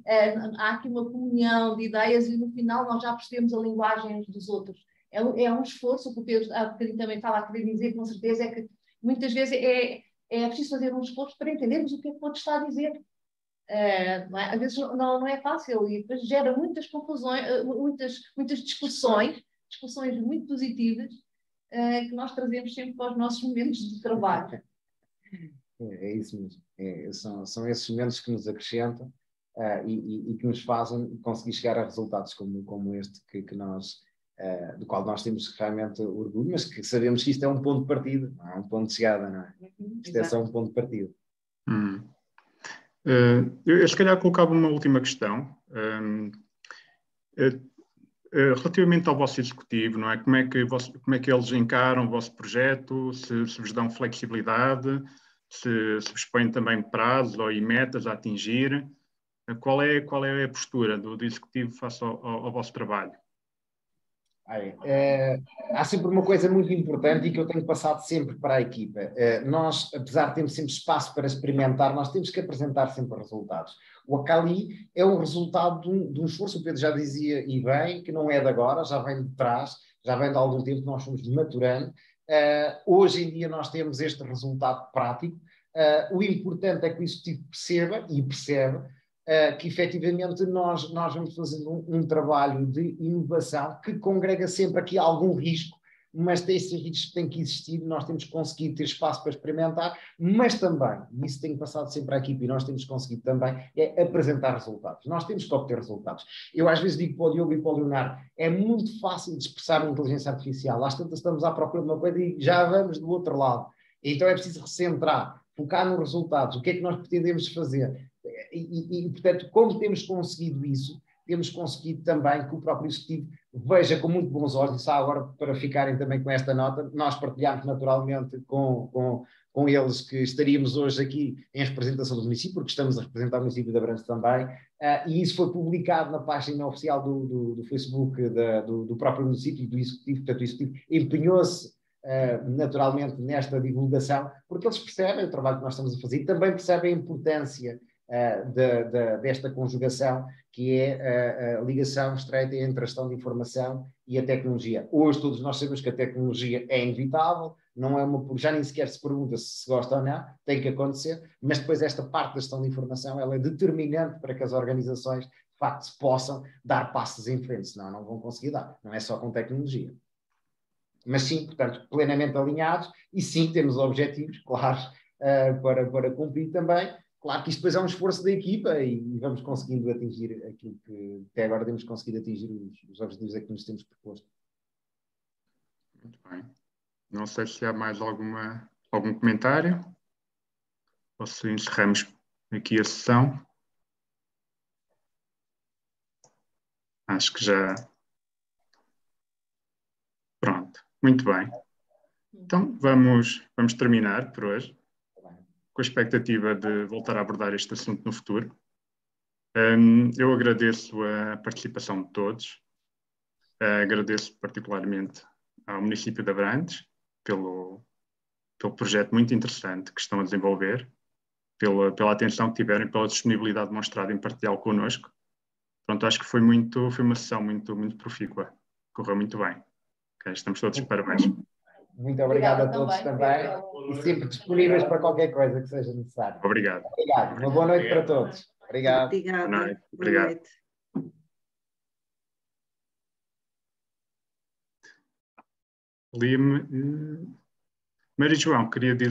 há aqui uma comunhão de ideias e no final nós já percebemos a linguagem uns dos outros. É um esforço, o que o Pedro há bocadinho também estava a querer dizer, com certeza, é que muitas vezes é preciso fazer um esforço para entendermos o que é que o outro está a dizer. Não é? Às vezes não é fácil e depois gera muitas confusões, muitas discussões muito positivas, que nós trazemos sempre para os nossos momentos de trabalho. É isso mesmo. São esses momentos que nos acrescentam e que nos fazem conseguir chegar a resultados como este que nós do qual nós temos realmente orgulho, mas que sabemos que isto é um ponto de partida, não é um ponto de chegada, não é? Isto é só um ponto de partida. Eu se calhar colocava uma última questão. Relativamente ao vosso executivo, não é? Como é que eles encaram o vosso projeto, se vos dão flexibilidade, se vos põem também prazos ou metas a atingir? Qual é a postura do executivo face ao vosso trabalho? Há sempre uma coisa muito importante e que eu tenho passado sempre para a equipa. Nós, apesar de termos sempre espaço para experimentar, nós temos que apresentar sempre resultados. O Acali é o resultado de um esforço, o Pedro já dizia e bem, que não é de agora, já vem de trás, já vem de algum tempo que nós fomos maturando. Hoje em dia nós temos este resultado prático. O importante é que o executivo perceba e percebe que efetivamente nós vamos fazendo um trabalho de inovação que congrega sempre aqui algum risco, mas esse risco tem que existir, nós temos que conseguir ter espaço para experimentar, mas também, e isso tem passado sempre à equipe e nós temos conseguido também, é apresentar resultados. Nós temos que obter resultados. Eu às vezes digo para o Diogo e para o Leonardo, é muito fácil de expressar a inteligência artificial, às tantas estamos à procura de uma coisa e já vamos do outro lado. Então é preciso recentrar, focar nos resultados, o que é que nós pretendemos fazer. Portanto, como temos conseguido isso, temos conseguido também que o próprio executivo veja com muito bons olhos, e só agora para ficarem também com esta nota, nós partilhamos naturalmente com eles que estaríamos hoje aqui em representação do município, porque estamos a representar o município de Abrantes também, e isso foi publicado na página oficial do Facebook do próprio município e do executivo, portanto o executivo empenhou-se naturalmente nesta divulgação, porque eles percebem o trabalho que nós estamos a fazer e também percebem a importância desta conjugação, que é a ligação estreita entre a gestão de informação e a tecnologia. Hoje todos nós sabemos que a tecnologia é inevitável, não é já nem sequer se pergunta se gosta ou não, tem que acontecer, mas depois esta parte da gestão de informação ela é determinante para que as organizações de facto possam dar passos em frente, senão não vão conseguir dar, não é só com tecnologia. Mas sim, portanto, plenamente alinhados e sim, temos objetivos claros para cumprir também. Claro que isto depois é um esforço da equipa e vamos conseguindo atingir aquilo que até agora temos conseguido atingir os objetivos a que nos temos proposto. Muito bem. Não sei se há mais algum comentário ou se encerramos aqui a sessão. Acho que já... Pronto. Muito bem. Então vamos terminar por hoje, com a expectativa de voltar a abordar este assunto no futuro. Eu agradeço a participação de todos, agradeço particularmente ao município de Abrantes pelo projeto muito interessante que estão a desenvolver, pela atenção que tiveram e pela disponibilidade demonstrada em partilhá-lo connosco. Pronto, acho que foi uma sessão muito, muito profícua, correu muito bem. Okay, estamos todos de parabéns. Muito obrigado a todos também e sempre disponíveis para qualquer coisa que seja necessário. Obrigado. Obrigado. Uma boa noite para todos. Obrigado. Obrigada. Boa noite. Obrigado. Maria João, queria dizer